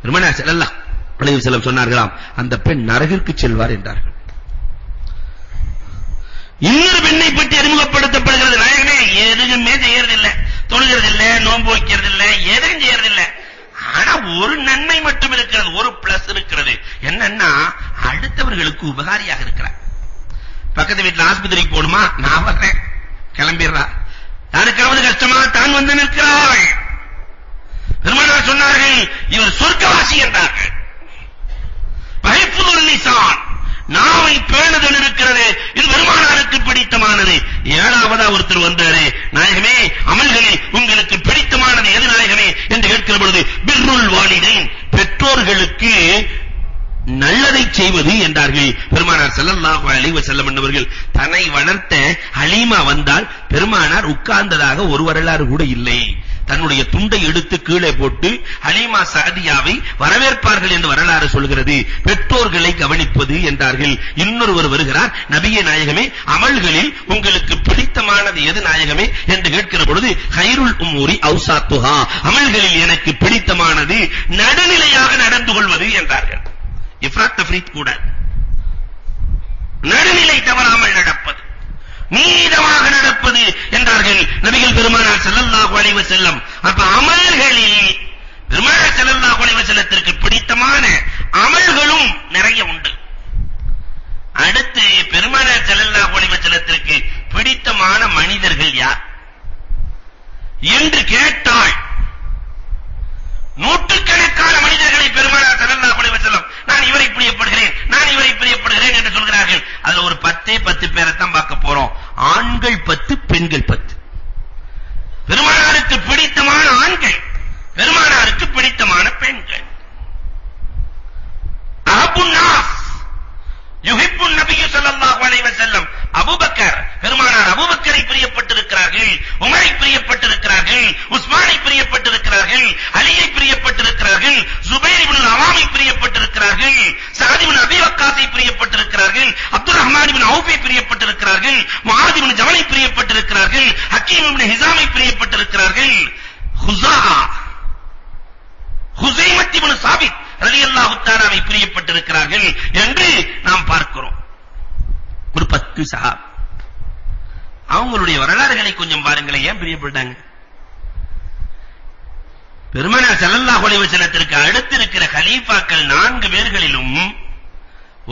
பெருமானார் ஸல்லல்லாஹு அலைஹி வஸல்லம் சொன்னார்களாம், அந்த பெண் நரகிற்கு செல்வார் என்றார்கள். இன்னொரு பெண்ணை பற்றி அறிமுகப்படுத்தப்படுகிறது. நாயகமே, எதுவுமே செய்யறதில்லை, தொழுகிறதில்லை, நோன்பு வைக்கிறதில்லை, எதுவும் செய்யறதில்லை. ஆனா ஒரு நன்மை மட்டும் இருக்கிறது, ஒரு பிளஸ் இருக்கிறது. என்னன்னா, அடுத்தவர்களுக்கு உபகாரியாக இருக்கிறார். பக்கத்து வீட்டுல ஆஸ்பத்திரிக்கு போடுமா, நான் வர்றேன், கிளம்பிடுறா. யாருக்காவது கஷ்டமா தான் வந்து நிற்கிறாள். பெருமானார் சொன்னார்கள், இவர் சொர்க்கவாசி என்றார்கள். ஹிஃப்துல் லிசான், நாவை பேணுதல் இருக்கிறது, இது பெருமானாருக்கு பிடித்தமானது. 7வது ஒருத்தர் வந்தாரு. நாயகமே, அமல்களில் உங்களுக்கு பிடித்தமானது எது நாயகமே என்று கேட்கிற பொழுது, பிர்ருல் வாலிதைன், பெற்றோர்களுக்கு நல்லதை செய்வது என்றார்கள் பெருமானார் ஸல்லல்லாஹு அலைஹி வஸல்லம் என்பவர்கள். தன்னை வளர்த்த ஹலீமா வந்தால் பெருமானார் உட்கார்ந்ததாக ஒரு வரலாறு கூட இல்லை. தன்னுடைய துண்டை எடுத்து கீழே போட்டு ஹலீமா சாதியாவை வரவேற்பார்கள் என்று வரலாறு சொல்கிறது. பெற்றோர்களை கவனிப்பது என்றார்கள். இன்னொருவர் வருகிறார், நபியே நாயகமே, அமல்களில் உங்களுக்கு பிடித்தமானது எது நாயகமே என்று கேட்கிற பொழுது, கைருல் உம்மூரி அவ்சாத்துஹா, அமல்களில் எனக்கு பிடித்தமானது நடுநிலையாக நடந்து கொள்வது என்றார்கள். இஃப்ராத் தஃப்ரீத் கூட, நடுநிலை தவறாமல் நடப்பது, நீதமாக நடப்பது என்றார்கள் நபிகள் பெருமானார் ஸல்லல்லாஹு அலைஹி வஸல்லம். அப்ப அமல்களில் பெருமானார் ஸல்லல்லாஹு அலைஹி வஸல்லத்திற்கு பிடித்தமான அமல்களும் நிறைய உண்டு. அடுத்து பெருமானார் ஸல்லல்லாஹு அலைஹி வஸல்லத்திற்கு பிடித்தமான மனிதர்கள் யார் என்று கேட்டால், நூற்றுக்கணக்கான மனிதர்களை பெருமானார் ஸல்லல்லாஹு அலைஹி வஸல்லம் நான் இவரை பிரியப்படுகிறேன், நான் இவரை பிரியப்படுகிறேன் என்று சொல்கிறார்கள். அதுல ஒரு 10 பேரை தான் பார்க்க போறோம். ஆண்கள் 10, பெண்கள் 10. பெருமானாருக்கு பிடித்தமான ஆண்கள், பெருமானாருக்கு பிடித்தமான பெண்கள். அஹ்புன் நாஸ் யுஹிப்புன் நபியு ஸல்லல்லாஹு அலைஹி வஸல்லம், அபூபக்கர், பெருமானார் அபூபக்கரை பிரியப்பட்டிருக்கிறார்கள், உமரை பிரியப்பட்டிருக்கிறார்கள், உஸ்மானை பிரியப்பட்டிருக்கிறார்கள், அலியை பிரியப்பட்டிருக்கிறார்கள், ஜுபைர் இப்னு அவாமை பிரியப்பட்டிருக்கிறார்கள், சஅத் இப்னு அபீ வக்காஸை பிரியப்பட்டிருக்கிறார்கள், அப்துல் ரஹ்மான் இப்னு அவுஃபை பிரியப்பட்டிருக்கிறார்கள், முஆத் இப்னு ஜபலை பிரியப்பட்டிருக்கிறார்கள், ஹக்கீம் இப்னு ஹிஸாமை பிரியப்பட்டிருக்கிறார்கள், ஹுஸைமத் இப்னு சாபித் ரலியல்லாஹு தஆலாவை பிரியப்பட்டிருக்கிறார்கள் என்று நாம் பார்க்கிறோம். ஒரு 10 சஹாபா. அவங்களுடைய வரலாறுகளை கொஞ்சம் பாருங்களேன். ஏன் பிரியப்பட்டாங்க? பெருமானார் ஸல்லல்லாஹு அலைஹி வஸல்லத்திற்கு அடுத்து இருக்கிற கலீஃபாக்கள் 4 பேர்களிலும்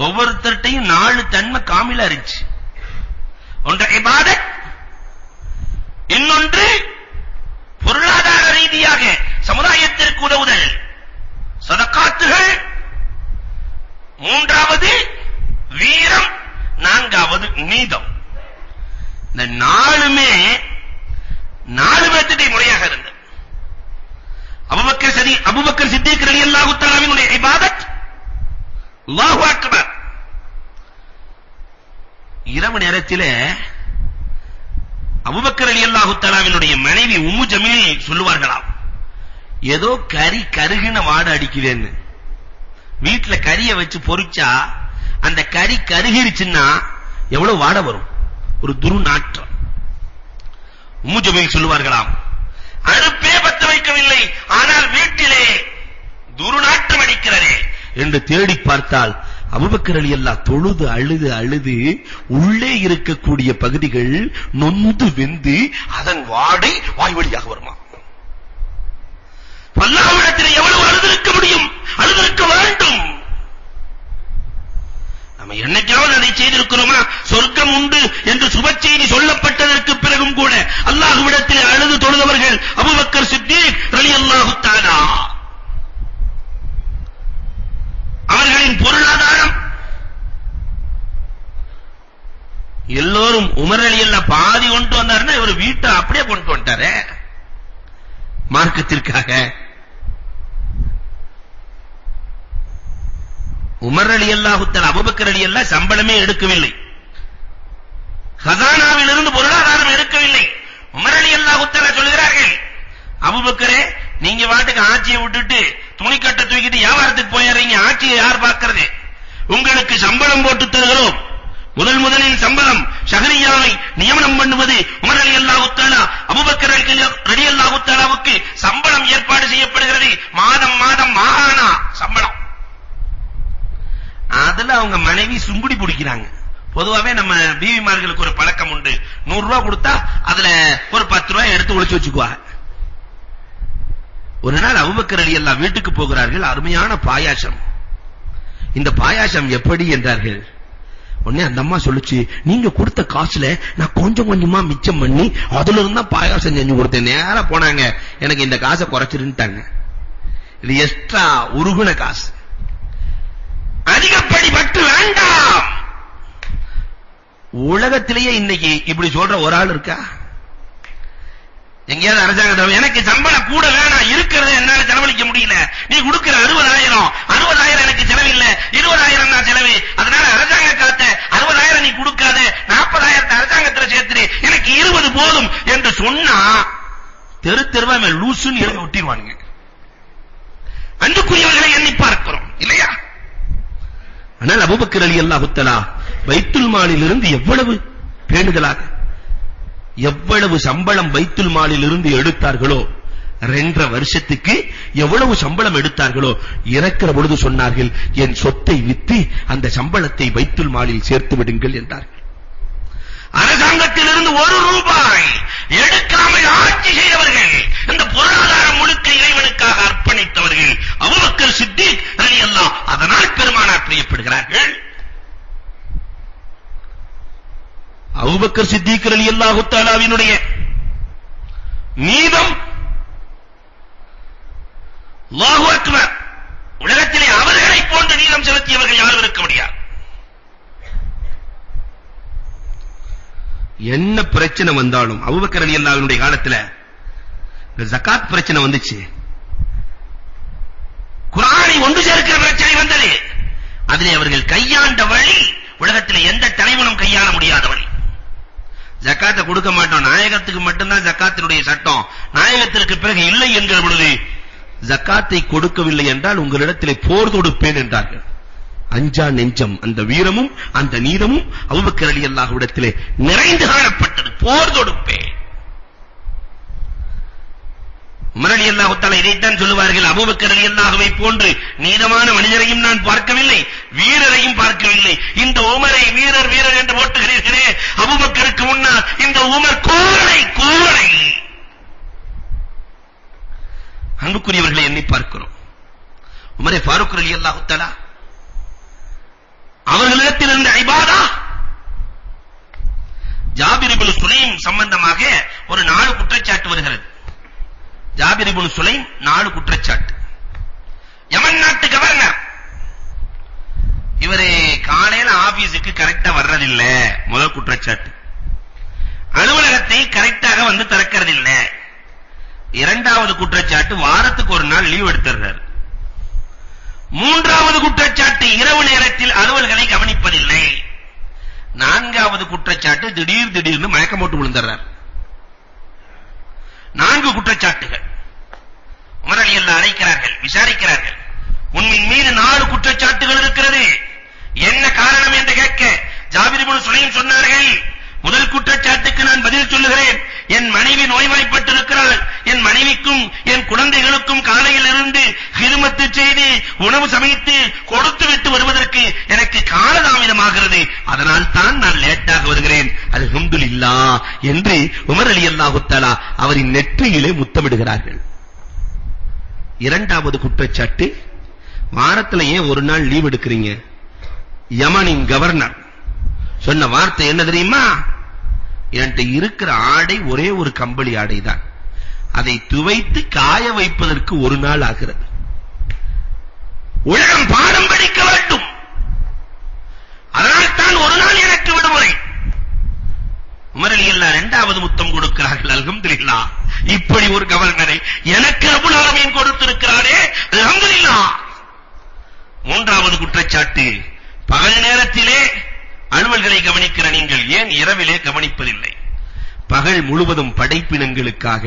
ஒவ்வொருத்தர்ட்டையும் 4 தன்மை காமிலா இருந்துச்சு. ஒன்று இபாதத், இன்னொன்று பொருளாதார ரீதியாக சமுதாயத்திற்கு உதவுதல், சதகாத்துகள், 3வது வீரம், 4வது நீதம். இந்த 4மே 4 பேர்த்திட்டே முறையாக இருந்தது. அபூபக்கர் சித்தீக் ரலியல்லாஹு அல்லாஹு அக்பர். இரவு நேரத்திலே அபூபக்கர் ரலியல்லாஹு தஆலாவினுடைய மனைவி உம்மு ஜமீல் சொல்லுவார்களாம், ஏதோ கறி கருகின வாடை அடிக்குதுன்னு. வீட்டுல கறியை வச்சு பொரிச்சா அந்த கறி கருகிருச்சுன்னா எவ்வளவு வாடை வரும், ஒரு துர்நாற்றம். உம்மு ஜமீல் சொல்லுவார்களாம், அடுப்பே பத்த வைக்கவில்லை, ஆனால் வீட்டிலே துர்நாற்றம் அடிக்கிறதே என்று தேடி பார்த்தால் அபூபக்கர் ரலியல்லாஹு தொழுது அழுது அழுது உள்ளே இருக்கக்கூடிய பகுதிகள் நொந்து வெந்து அதன் வாடை வாய் வழியாக வருமா. அல்லாஹ்விடத்தில் எவ்வளவு அழுதிருக்க முடியும், அழுதிருக்க வேண்டும். நம்ம என்னைக்காவது அதை செய்திருக்கிறோமா? சொர்க்கம் உண்டு என்று சுப செய்தி சொல்லப்பட்டதற்கு பிறகும் கூட அல்லாஹ்விடத்தில் அழுது தொழுதவர்கள் அபூபக்கர் சித்தீக் ரலியல்லாஹு தஆலா. அவர்களின் பொருளாதாரம் எல்லோரும் உமர் ரலியல்லாஹு பாதி கொண்டு வந்தாருன்னா இவர் வீட்டை அப்படியே கொண்டு வந்துட்டாரு மார்க்கத்திற்காக. உமர் ரலியல்லாஹு தஆலா அபூபக்கர் ரலியல்லாஹு சம்பளமே எடுக்கவில்லை, கஸானாவிலிருந்து பொருளாதாரம் எடுக்கவில்லை. உமர் ரலியல்லாஹு தஆலா சொல்கிறார்கள், அபூபக்கரே நீங்க வாட்டுக்கு ஆட்சியை விட்டுட்டு துணிக்கட்டை தூக்கிட்டு வியாபாரத்துக்கு போயறீங்க, ஆட்சியை யார் பார்க்கிறது? உங்களுக்கு சம்பளம் போட்டு தருகிறோம். முதலில் சம்பளம் ஷஹரியாவை நியமனம் பண்ணுவது உமர் ரலியல்லாஹு தஆலா அபூபக்கர் ரலியல்லாஹு தஆலாவுக்கு சம்பளம் ஏற்பாடு செய்யப்படுகிறது. மாதம் மாகாணா சம்பளம். அதுல அவங்க மனைவி சுங்குடி பிடிக்கிறாங்க. பொதுவாவே நம்ம பீவிமார்களுக்கு ஒரு பழக்கம் உண்டு, 100 ரூபாய் கொடுத்தா அதுல ஒரு 10 ரூபாய் எடுத்து ஒளிச்சு வச்சுக்குவாங்க. ஒரு நாள் அபூபக்கர் ரலியல்லாஹு வீட்டுக்கு போகிறார்கள், அருமையான பாயாசம். இந்த பாயாசம் எப்படி என்றார்கள். உடனே அந்த அம்மா சொல்லுச்சு, நீங்க கொடுத்த காசுல நான் கொஞ்சம் கொஞ்சமா மிச்சம் பண்ணி அதுல இருந்தா பாயாசம் செஞ்சு கொடுத்தேன். நேரா போனாங்க, எனக்கு இந்த காசை குறைச்சிருந்தாங்க. இது எக்ஸ்ட்ரா உருகுன காசு, அதிகப்படி பட்டு வேண்டாம். உலகத்திலேயே இன்னைக்கு இப்படி சொல்ற ஒரு ஆள் இருக்கா? எங்கேயாவது அரசாங்கம் எனக்கு சம்பளம் கூட வேணாம், இருக்கிறத என்னால செலவழிக்க முடியல, நீ கொடுக்கிற 60,000 எனக்கு செலவில்ல, 20,000 தான் செலவு, அதனால அரசாங்க காத்த 60,000 நீ கொடுக்காத, 40,000 அரசாங்கத்துல சேர்த்துரு, எனக்கு 20 போதும் என்று சொன்னா தெருவா லூசுன்னு எழுதி ஒட்டிடுவானுங்க. அன்புக்குரியவர்களை எண்ணி பார்க்கிறோம் இல்லையா? ஆனால் அபூபக்கர் ரலியல்லாஹு தஆலா பைத்துல் மாலில் இருந்து எவ்வளவு பேணுதலாக, எவ்வளவு சம்பளம் பைத்துல் மாலில் இருந்து எடுத்தார்களோ, 2.5 வருஷத்துக்கு எவ்வளவு சம்பளம் எடுத்தார்களோ, இறக்கிற பொழுது சொன்னார்கள், என் சொத்தை வித்து அந்த சம்பளத்தை பைத்துல் மாலில் சேர்த்து விடுங்கள் என்றார்கள். அரசாங்கத்திலிருந்து 1 ரூபாய் எடுக்காமல் ஆட்சி செய்தவர்கள், இந்த பொருளாதாரம் முழுக்க இறைவனுக்காக அர்ப்பணித்தவர்கள் அபூபக்கர் சித்தீக் ரலியல்லாஹு. அதனால் பெருமானார் பிரியப்படுகிறார்கள். அபூபக்கர் சித்தீக் ரலியல்லாஹு தஆலாவினுடைய நீதம் அல்லாஹு அக்பர். உலகத்திலே அவர்களை போன்ற நீதம் செலுத்தியவர்கள் யாரும் இருக்க முடியாது. என்ன பிரச்சனை வந்தாலும் அபூபக்கர் ரலியல்லாஹுவினுடைய காலத்துல ஜகாத் பிரச்சனை வந்துச்சு, குர்ஆனை ஒன்று சேர்க்கிற பிரச்சனை வந்தது. அதிலே அவர்கள் கையாண்ட வழி உலகத்திலே எந்த தலைவனும் கையாள முடியாத வழி. ஜகாத்தை கொடுக்க மாட்டோம், நாயகத்துக்கு மட்டும்தான் ஜகாத்தினுடைய சட்டம், நாயகத்திற்கு பிறகு இல்லை என்கிற பொழுது ஜகாத்தை கொடுக்கவில்லை என்றால் உங்களிடத்திலே போர் தொடுப்பேன் என்றார்கள். அஞ்சா நெஞ்சம், அந்த வீரமும் அந்த நீதமும் அபூபக்கர் ரலியல்லாஹுவிடத்திலே நிறைந்து காணப்பட்டது. போர் தொடுப்பேன். உமர் ரலியல்லாஹு தஆலா இதைத்தான் சொல்லுவார்கள், அபூபக்கர் ரலியல்லாஹுவை போன்று நீதமான மனிதரையும் நான் பார்க்கவில்லை, வீரரையும் பார்க்கவில்லை. இந்த உமரை வீரர் வீரர் என்று போட்டுகிறீர்களே, அபூபக்கருக்கு முன்னால் இந்த உமர் கோழை கோழை. அன்புக்குரியவர்களை எண்ணி பார்க்கிறோம். உமரே ஃபாரூக் ரலியல்லாஹு தஆலா அவர்களிடத்தில் இருந்த இபாதா. ஜாபிர் இப்னு சுலைம் சம்பந்தமாக ஒரு 4 குற்றச்சாட்டு வருகிறது. ஜாபிர் இப்னு சுலைம் 4 குற்றச்சாட்டு. யமன் நாட்டு கவர்னர், இவரே காலையில ஆபீஸுக்கு கரெக்டா வர்றதில்ல, முதல் குற்றச்சாட்டு. அலுவலகத்தை கரெக்டாக வந்து திறக்கிறதில்ல. 2வது குற்றச்சாட்டு, வாரத்துக்கு ஒரு நாள் லீவ் எடுத்துறாரு. மூன்றாவது குற்றச்சாட்டு இரவு நேரத்தில் அலுவல்களை கவனிப்பதில்லை. நான்காவது குற்றச்சாட்டு திடீர்னு மயக்கம் போட்டு விழுந்தார். 4 குற்றச்சாட்டுகள். உமர் ரலியல்லாஹு அழைக்கிறார்கள், விசாரிக்கிறார்கள். உன்னின் மீது 4 குற்றச்சாட்டுகள் இருக்கிறது, என்ன காரணம் என்று கேட்க ஜாபிர் இப்னு சுலைம் சொன்னார்கள், முதல் குற்றச்சாட்டுக்கு நான் பதில் சொல்லுகிறேன். என் மனைவி நோய்வாய்ப்பட்டிருக்கிறாள். என் மனைவிக்கும் என் குழந்தைகளுக்கும் காலையில் இருந்து ஹிதுமத்து செய்து உணவு சமைத்து கொடுத்து விட்டு வருவதற்கு எனக்கு காலதாமதமாகிறது. அதனால் தான் நான் லேட்டாக வருகிறேன். அல்ஹம்துலில்லாஹ் என்று உமர் ரலியல்லாஹு தஆலா அவரின் நெற்றியிலே முத்தமிடுகிறார்கள். இரண்டாவது குற்றச்சாட்டு, வாரத்துல ஏன் ஒரு நாள் லீவ் எடுக்கிறீங்க? யமனின் கவர்னர் சொன்ன வார்த்தை என்ன தெரியுமா? என்கிட்ட இருக்கிற ஆடை ஒரே ஒரு கம்பளி ஆடை தான், அதை துவைத்து காய வைப்பதற்கு ஒரு நாள் ஆகிறது. உலகம் பாடம் படிக்க வேண்டும், அதனால் தான் ஒரு நாள் எனக்கு விடுமுறை. உமர் ரலியல்லாஹு இரண்டாவது முத்தம் கொடுக்கிறார்கள். அல்ஹம்துலில்லாஹ், இப்படி ஒரு கவர்னரை எனக்கு ரப்புல் ஆலமீன் கொடுத்திருக்கிறாரே, அல்ஹம்துலில்லாஹ். மூன்றாவது குற்றச்சாட்டு, பகல் நேரத்திலே அலுவல்களை கவனிக்கிற நீங்கள் ஏன் இரவிலே கவனிப்பதில்லை? பகல் முழுவதும் படைப்பினங்களுக்காக,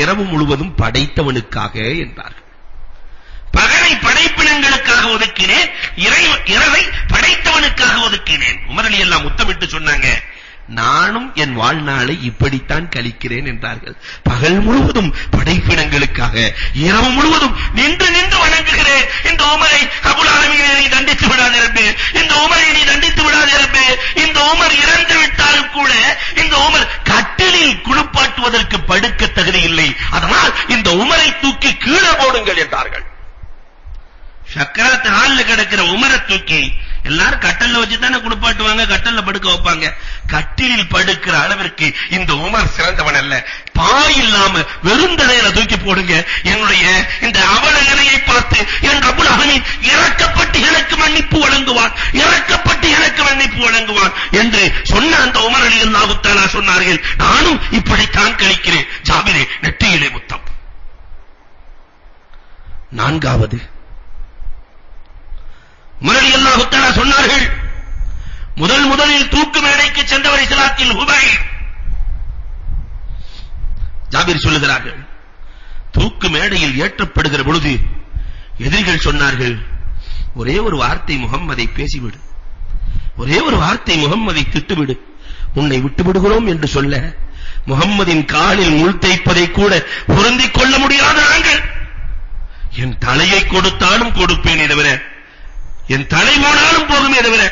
இரவு முழுவதும் படைத்தவனுக்காக என்றார்கள். பகலை படைப்பினங்களுக்காக ஒதுக்கினேன், இரவை படைத்தவனுக்காக ஒதுக்கினேன். உமர் ரலியல்லாஹு முத்தமிட்டு சொன்னாங்க, நானும் என் வாழ்நாளை இப்படித்தான் கழிக்கிறேன் என்றார்கள். பகல் முழுவதும் படைப்பினங்களுக்காக, இரவு முழுவதும் நின்று வணங்குகிறேன். இந்த உமரை ரப்புல் ஆலமீன் நீ தண்டித்து விடாதே ரப்பே, இந்த உமரை நீ தண்டித்து விடாதே ரப்பே. இந்த உமர் இறந்து விட்டாலும் கூட இந்த உமர் கட்டிலில் குளிப்பாட்டுவதற்கு படுக்க தகுதி இல்லை, அதனால் இந்த உமரை தூக்கி கீழே போடுங்கள் என்றார்கள். சக்கராத் ஹால்ல கிடக்கிற உமரை தூக்கி எல்லாரும் கட்டல்ல வச்சு தானே குளிப்பாட்டுவாங்க, கட்டல்ல படுக்க வைப்பாங்க. கட்டிலில் படுக்கிற அளவிற்கு இந்த உமர் சிறந்தவன் அல்ல. பாய் இல்லாம வெறுந்தடையில தூக்கி போடுங்க. என்னுடைய இந்த அவல நிலையை பார்த்து என் ரப்புல் ஆலமீன் இறக்கப்பட்டு எனக்கு மன்னிப்பு வழங்குவான், இறக்கப்பட்டு எனக்கு மன்னிப்பு வழங்குவான் என்று சொன்ன அந்த உமர் ரலியல்லாஹு தஆலா சொன்னார்கள், நானும் இப்படித்தான் கழிக்கிறேன். ஜாபிரே நெற்றியிலே முத்தம். நான்காவது, உமர் ரலியல்லாஹு தஆலா சொன்னார்கள், முதலில் தூக்கு மேடைக்கு சென்றவர் இஸ்லாத்தில் ஹுபைப். ஜாபிர் சொல்லுகிறார்கள், தூக்கு மேடையில் ஏற்றப்படுகிற பொழுது எதிரிகள் சொன்னார்கள், ஒரே ஒரு வார்த்தை முகம்மதை பேசிவிடு, ஒரே ஒரு வார்த்தை முகம்மதை திட்டுவிடு, உன்னை விட்டு விடுகிறோம் என்று சொல்ல முகம்மதின் காலில் முள் தைப்பதை கூட பொருந்திக் கொள்ள முடியாத நாங்கள் என் தலையை கொடுத்தாலும் கொடுப்பேனே தவிர, என் தலை போனாலும் போதுமே தவிர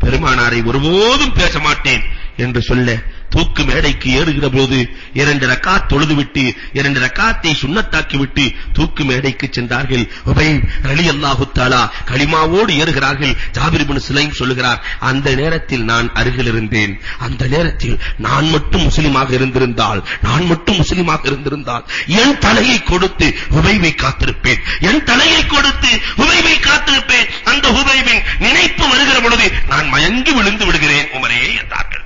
பெருமானாரை ஒருபோதும் பேச மாட்டேன் என்று சொல்ல தூக்கு மேடைக்கு ஏறுகிற போது 2 ரக்காத் தொழுதுவிட்டு 2 ரக்காத்தை சுன்னத்தாக்கி விட்டு தூக்கு மேடைக்கு சென்றார்கள். உபைப் ரலியல்லாஹு தஆலா கலிமாவோடு ஏறுகிறார்கள். ஜாபிர் இப்னு சுலைம் சொல்லுகிறார், அந்த நேரத்தில் நான் அருகில் இருந்தேன். அந்த நேரத்தில் நான் மட்டும் முஸ்லிமாக இருந்திருந்தால் என் தலையை கொடுத்து உபைபை காத்திருப்பேன், என் தலையை கொடுத்து உபைபை காத்திருப்பேன். அந்த உபைபின் நினைப்பு வருகிற பொழுது நான் மயங்கி விழுந்து விடுகிறேன் உமரே என்றார்கள்.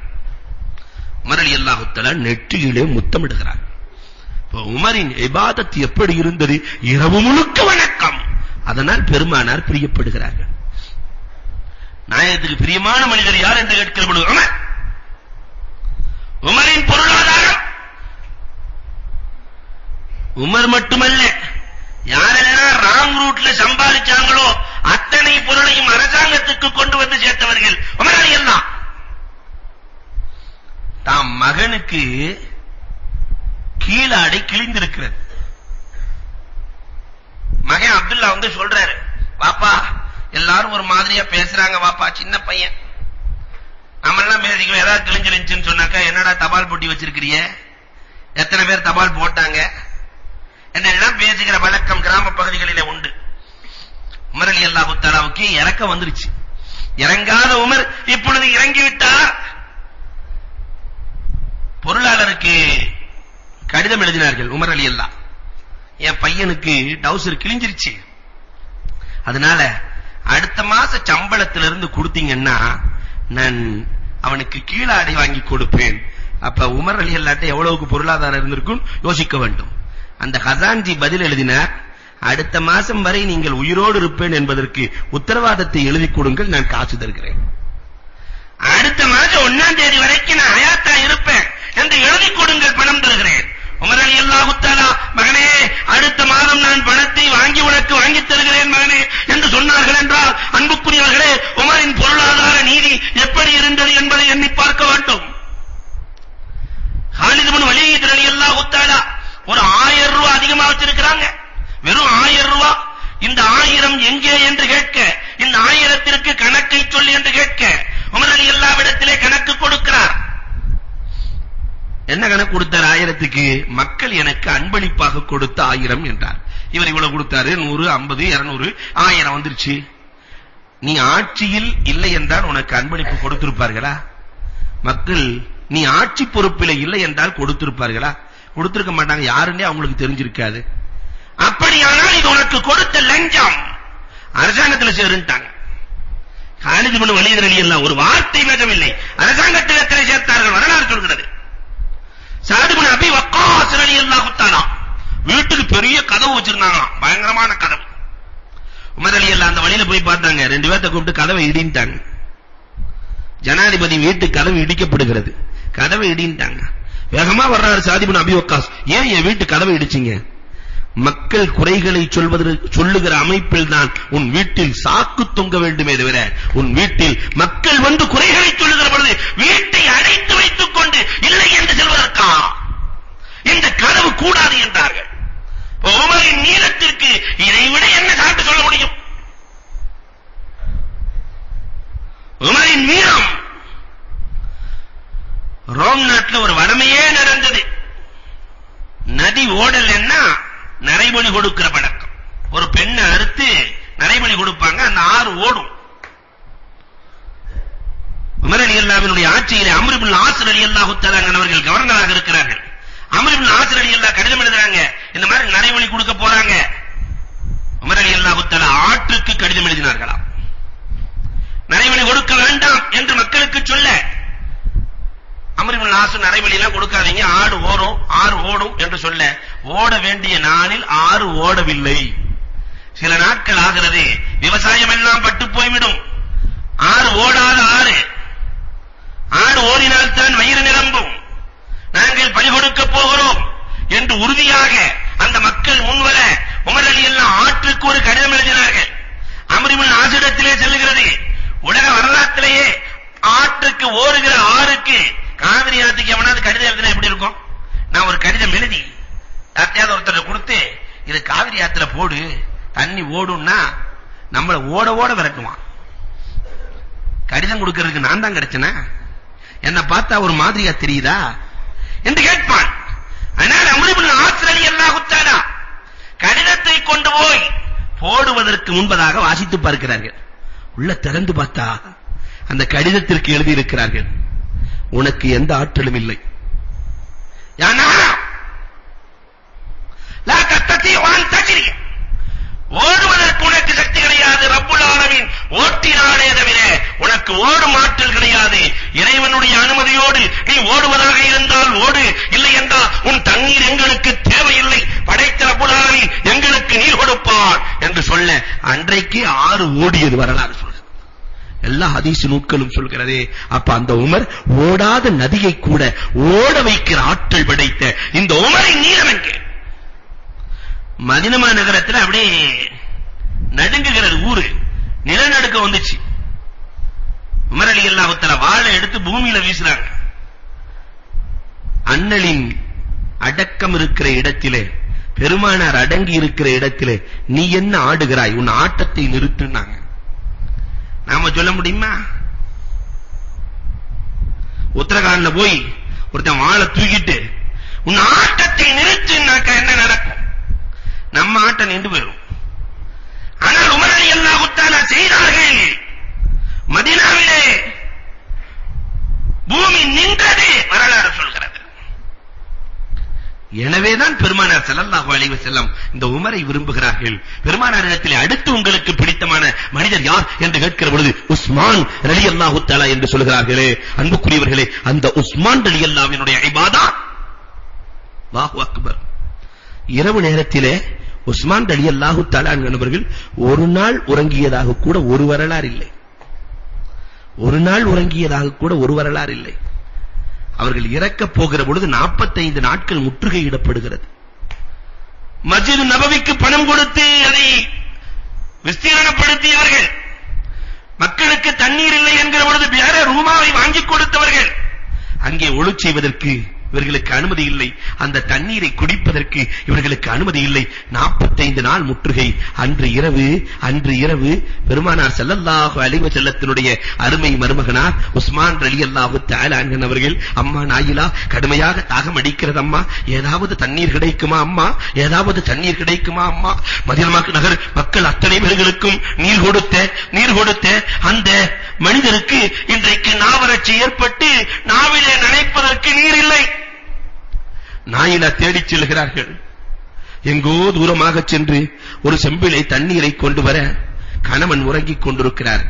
உமர் ரலியல்லாஹு தஆலா நெற்றியிலே முத்தமிடுகிறார். உமரின் இபாதத் எப்படி இருந்தது? இரவு முழுக்க வணக்கம். அதனால் பெருமானார் பிரியப்படுகிறார்கள். நாயகத்துக்கு பிரியமான மனிதர் யார் என்று கேட்கிற பொழுது உமர். உமரின் பொருளாதாரம் உமர் மட்டுமல்ல, யாரெல்லாம் ராங் ரூட்ல சம்பாதிச்சாங்களோ அத்தனை பொருளையும் அரசாங்கத்துக்கு கொண்டு வந்து சேர்த்தவர்கள் உமர் ரலியல்லாஹு. தாம் மகனுக்கு கீழாடை கிழிந்திருக்கிறது. மகன் அப்துல்லா வந்து சொல்றாரு, பாப்பா எல்லாரும் ஒரு மாதிரியா பேசுறாங்க, பாப்பா சின்ன பையன், நம்மெல்லாம் பேசிக்கோ, ஏதாவது கிழிஞ்சிருந்துச்சுன்னு சொன்னாக்கா என்னடா தபால் போட்டி வச்சிருக்கிறிய, எத்தனை பேர் தபால் போட்டாங்க என்னெல்லாம் பேசுகிற வழக்கம் கிராம பகுதிகளிலே உண்டு. உமர் ரலியல்லாஹு தஆலாவுக்கு இறக்கம் வந்துருச்சு. இறங்காத உமர் இப்பொழுது இறங்கிவிட்டார். பொருளாளருக்கு கடிதம் எழுதினார்கள் உமர் ரலியல்லாஹு, என் பையனுக்கு டவுசர் கிழிஞ்சிருச்சு, அதனால அடுத்த மாச சம்பளத்திலிருந்து கொடுத்தீங்கன்னா நான் அவனுக்கு கீழாடை வாங்கி கொடுப்பேன். அப்ப உமர் ரலியல்லாஹு எவ்வளவுக்கு பொருளாதாரம் இருந்திருக்கும் யோசிக்க வேண்டும். அந்த ஹசான்ஜி பதில் எழுதினார், அடுத்த மாசம் வரை நீங்கள் உயிரோடு இருப்பேன் என்பதற்கு உத்தரவாதத்தை எழுதி கொடுங்கள், நான் காசு தருகிறேன். அடுத்த மாசம் 1ஆம் தேதி வரைக்கும் நான் ஹயாத்தா இருப்பேன் என்று எழுதி கொடுங்கள், பணம் தருகிறேன். உமர் ரலியல்லாஹு தஆலா, மகனே அடுத்த மாதம் நான் பணத்தை வாங்கி உனக்கு வாங்கி தருகிறேன் மகனே என்று சொன்னார்கள் என்றால், அன்புக்குரியவர்களே, உமரின் பொருளாதார நீதி எப்படி இருந்தது என்பதை எண்ணி பார்க்க வேண்டும். காலித் இப்னு வலீத் ரலியல்லாஹு தஆலா ஒரு 1000 ரூபாய் அதிகமா வச்சிருக்காங்க. வெறும் 1000 ரூபாய். இந்த 1000 எங்கே என்று கேட்க, இந்த 1000த்திற்கு கணக்கை சொல்லி என்று கேட்க, உமர் ரலியல்லாஹு இடத்திலே கணக்கு கொடுக்கிறார். என்ன கணக்கு கொடுத்தார்? 1000க்கு மக்கள் எனக்கு அன்பளிப்பாக கொடுத்த 1000 என்றார். இவர் இவ்வளவு கொடுத்தாரு, 100, 50, 200, 1000 வந்துருச்சு. நீ ஆட்சியில் இல்லை என்றால் உனக்கு அன்பளிப்பு கொடுத்திருப்பார்களா? மக்கள் நீ ஆட்சி பொறுப்பில் இல்லை என்றால் கொடுத்திருப்பார்களா? கொடுத்திருக்க மாட்டாங்க. யாருன்னே அவங்களுக்கு தெரிஞ்சிருக்காது. அப்படியானால் இது உனக்கு கொடுத்த லஞ்சம், அரசாங்கத்தில் சேருன்ட்டாங்க. காலித் இப்னு வலீத் ரலியல்லாஹு ஒரு வார்த்தை மிகவில்லை, அரசாங்கத்தில் சேர்த்தார்கள். வரலாறு சொல்கிறது. சஅத் இப்னு அபி வக்காஸ் ரலியல்லாஹு தஆலா வீட்டுக்கு பெரிய கதவு வச்சிருந்தாங்க, பயங்கரமான கதவு. உமர் ரலியல்லாஹு அந்த வழியில போய் பார்த்தாங்க, 2 பேர்த்த கூப்பிட்டு கதவை இடின்ட்டாங்க. ஜனாதிபதி வீட்டு கதவு இடிக்கப்படுகிறது, கதவை இடின்ட்டாங்க. வேகமா வர்றாரு சஅத் இப்னு அபி வக்காஸ், ஏன் என் வீட்டு கதவை இடிச்சீங்க? மக்கள் குறைகளை சொல்லுகிற அமைப்பில் தான் உன் வீட்டில் சாக்கு தொங்க வேண்டுமே தவிர, உன் வீட்டில் மக்கள் வந்து குறைகளை சொல்லுகிற பொழுது வீட்டை அடைத்து வைத்துக் கொண்டு இல்லை என்று சொல்வதற்கா? இந்த கதவு கூடாது என்றார்கள். உமரின் நீளத்திற்கு இதைவிட என்ன சாட்டு சொல்ல முடியும்? உமரின் வீரம். ரோம் நாட்டில் ஒரு வறுமையே நடந்தது. நதி ஓடலன்னா நரைமொழி கொடுக்கிற பழக்கம். ஒரு பெண்ணை அறுத்து நரைமொழி கொடுப்பாங்க, அந்த ஆறு ஓடும். உமர் ரலியல்லாஹுவினுடைய ஆட்சியிலே அம்ர் இப்னு ஆஸ் ரலியல்லாஹு தஆலா அவர்கள் கவர்னராக இருக்கிறார்கள். அம்ர் இப்னு ஆஸ் ரலியல்லாஹு கடிதம் எழுதுறாங்க, இந்த மாதிரி நரைமொழி கொடுக்க போறாங்க. உமர் ரலியல்லாஹு தஆலா ஆற்றுக்கு கடிதம் எழுதினார்களாம், நரைமொழி கொடுக்க வேண்டாம் என்று மக்களுக்கு சொல்ல. அம்ர் இப்னு ஆஸ் நரைமொழி எல்லாம் கொடுக்காதீங்க, ஆறு ஓடும் என்று சொல்ல, ஓட வேண்டிய நாளில் ஆறு ஓடவில்லை. சில நாட்கள் ஆகிறது, விவசாயம் எல்லாம் பட்டு போய்விடும். ஆறு ஓடாத ஆடு ஓடினால் தான் வயிறு நிரம்பும். நாங்கள் பலி கொடுக்க போகிறோம் என்று உறுதியாக அந்த மக்கள் முன்வர உமர் ரலியல்லாஹு ஆற்றுக்கு ஒரு கடிதம் எழுதினார்கள். அம்ர் இப்னு ஆஸிடத்திலே செல்லுகிறது. உலக வரலாற்றிலேயே ஆற்றுக்கு ஓடுகிற ஆறுக்கு, காவிரி ஆற்றுக்கு எவனாவது கடிதம் எழுதினா எப்படி இருக்கும்? நான் ஒரு கடிதம் எழுதி யார்ட்டையாவது ஒருத்தர் கொடுத்து, இது காவிரி ஆற்றுல போடு, தண்ணி ஓடும்னா நம்மள ஓட ஓட விரட்டுவான். கடிதம் கொடுக்கிறதுக்கு நான் தான் கிடைச்சனா? என்ன பார்த்தா ஒரு மாதிரியா தெரியுதா என்று கேட்பான். ஆனால் அம்ர் இப்னு ஆஸ் ரலியல்லாஹு தஆலா கடிதத்தை கொண்டு போய் போடுவதற்கு முன்பதாக வாசித்து பார்க்கிறார்கள். உள்ள திறந்து பார்த்தா அந்த கடிதத்திற்கு எழுதி இருக்கிறார்கள், உனக்கு எந்த ஆற்றலும் இல்லை. யானா லா தத்ததி வான் தஜ்ரி, ஓடுவதற்கு உனக்கு சக்தி கிடையாது. ரப்புல் ஆலமீன் ஓட்டினாலே தவிர உனக்கு ஓடும் ஆற்றல் கிடையாது. இறைவனுடைய அனுமதியோடு நீ ஓடுவதாக இருந்தால் ஓடு, இல்லை என்றால் உன் தண்ணீர் எங்களுக்கு தேவையில்லை, படைத்த ரப்புல் ஆலமீன் எங்களுக்கு நீர் கொடுப்பார் என்று சொல்ல அன்றைக்கு ஆறு ஓடியது வரலாறு சொல்கிறது. எல்லா ஹதீஸ் நூல்களும் சொல்கிறதே. அப்ப அந்த உமர் ஓடாத நதியை கூட ஓட வைக்கிற ஆற்றல் படைத்த இந்த உமரின் நீளம் எங்கே? மதீனா நகரத்தில் அப்படியே நடுங்குகிறது ஊரு, நிலநடுக்க வந்துச்சு. உமர் ரலியல்லாஹு தஆலா வாளை எடுத்து பூமியில வீசுறாங்க. அண்ணலின் அடக்கம் இருக்கிற இடத்திலே, பெருமானார் அடங்கி இருக்கிற இடத்திலே நீ என்ன ஆடுகிறாய்? உன் ஆட்டத்தை நிறுத்துனாங்க. நாம சொல்ல முடியுமா? உத்தரகாண்ட்ல போய் ஒருத்தன் வாளை தூக்கிட்டு உன் ஆட்டத்தை நிறுத்துனாக்க என்ன நடக்கும்? நம்ம ஆட்டம் நின்று போயிடும். ஆனால் உமர் ரலியல்லாஹு தஆலா செய்தார்கள். மதீனாவிலே பூமி நின்றது, வரலாறு சொல்கிறது. எனவேதான் பெருமானார் ஸல்லல்லாஹு அலைஹி வஸல்லம் இந்த உமரை விரும்புகிறார்கள். பெருமானாரிடத்தில் அடுத்து உங்களுக்கு பிடித்தமான மனிதர் யார் என்று கேட்கிற பொழுது உஸ்மான் ரலியல்லாஹு தஆலா என்று சொல்கிறார்களே. அன்புக்குரியவர்களே, அந்த உஸ்மான் ரலியல்லாஹுவினுடைய இபாதா, அல்லாஹு அக்பர். இரவு நேரத்திலே உஸ்மான் ரலியல்லாஹு தஆலா என்பவர்கள் ஒரு நாள் உறங்கியதாக கூட ஒரு வரலாறு இல்லை. ஒரு நாள் உறங்கியதாக கூட ஒரு வரலாறு இல்லை. அவர்கள் இறக்கப் போகிற பொழுது 45 நாட்கள் முற்றுகையிடப்படுகிறது. மஸ்ஜித் நபவிக்கு பணம் கொடுத்து அதை விஸ்தீரணப்படுத்தியவர்கள், மக்களுக்கு தண்ணீர் இல்லை என்கிற பொழுது வேற ரூமாவை வாங்கி கொடுத்தவர்கள், அங்கே ஒளி செய்வதற்கு இவர்களுக்கு அனுமதி இல்லை, அந்த தண்ணீரை குடிப்பதற்கு இவர்களுக்கு அனுமதி இல்லை. 45 நாள் முற்றுகை. அன்று இரவு பெருமானார் ஸல்லல்லாஹு அலைஹி வஸல்லத்தினுடைய அருமை மருமகனார் உஸ்மான் ரலியல்லாஹு தஆலா அன்ஹு அவர்கள், அம்மா நாயிலா, கடுமையாக தாகம் அடிக்கிறது அம்மா, ஏதாவது தண்ணீர் கிடைக்குமா அம்மா, ஏதாவது தண்ணீர் கிடைக்குமா அம்மா. மதீனா நகர் மக்கள் அத்தனை பேர்களுக்கும் நீர் கொடுத்த அந்த மனிதருக்கு இன்றைக்கு நாவறட்சி ஏற்பட்டு நாவிலே நனைப்பதற்கு நீர் இல்லை. நாயிலா தேடிச் செல்கிறார்கள். எங்கோ தூரமாக சென்று ஒரு செம்பிலை தண்ணீரை கொண்டு வர கணவன் உறங்கிக் கொண்டிருக்கிறார்.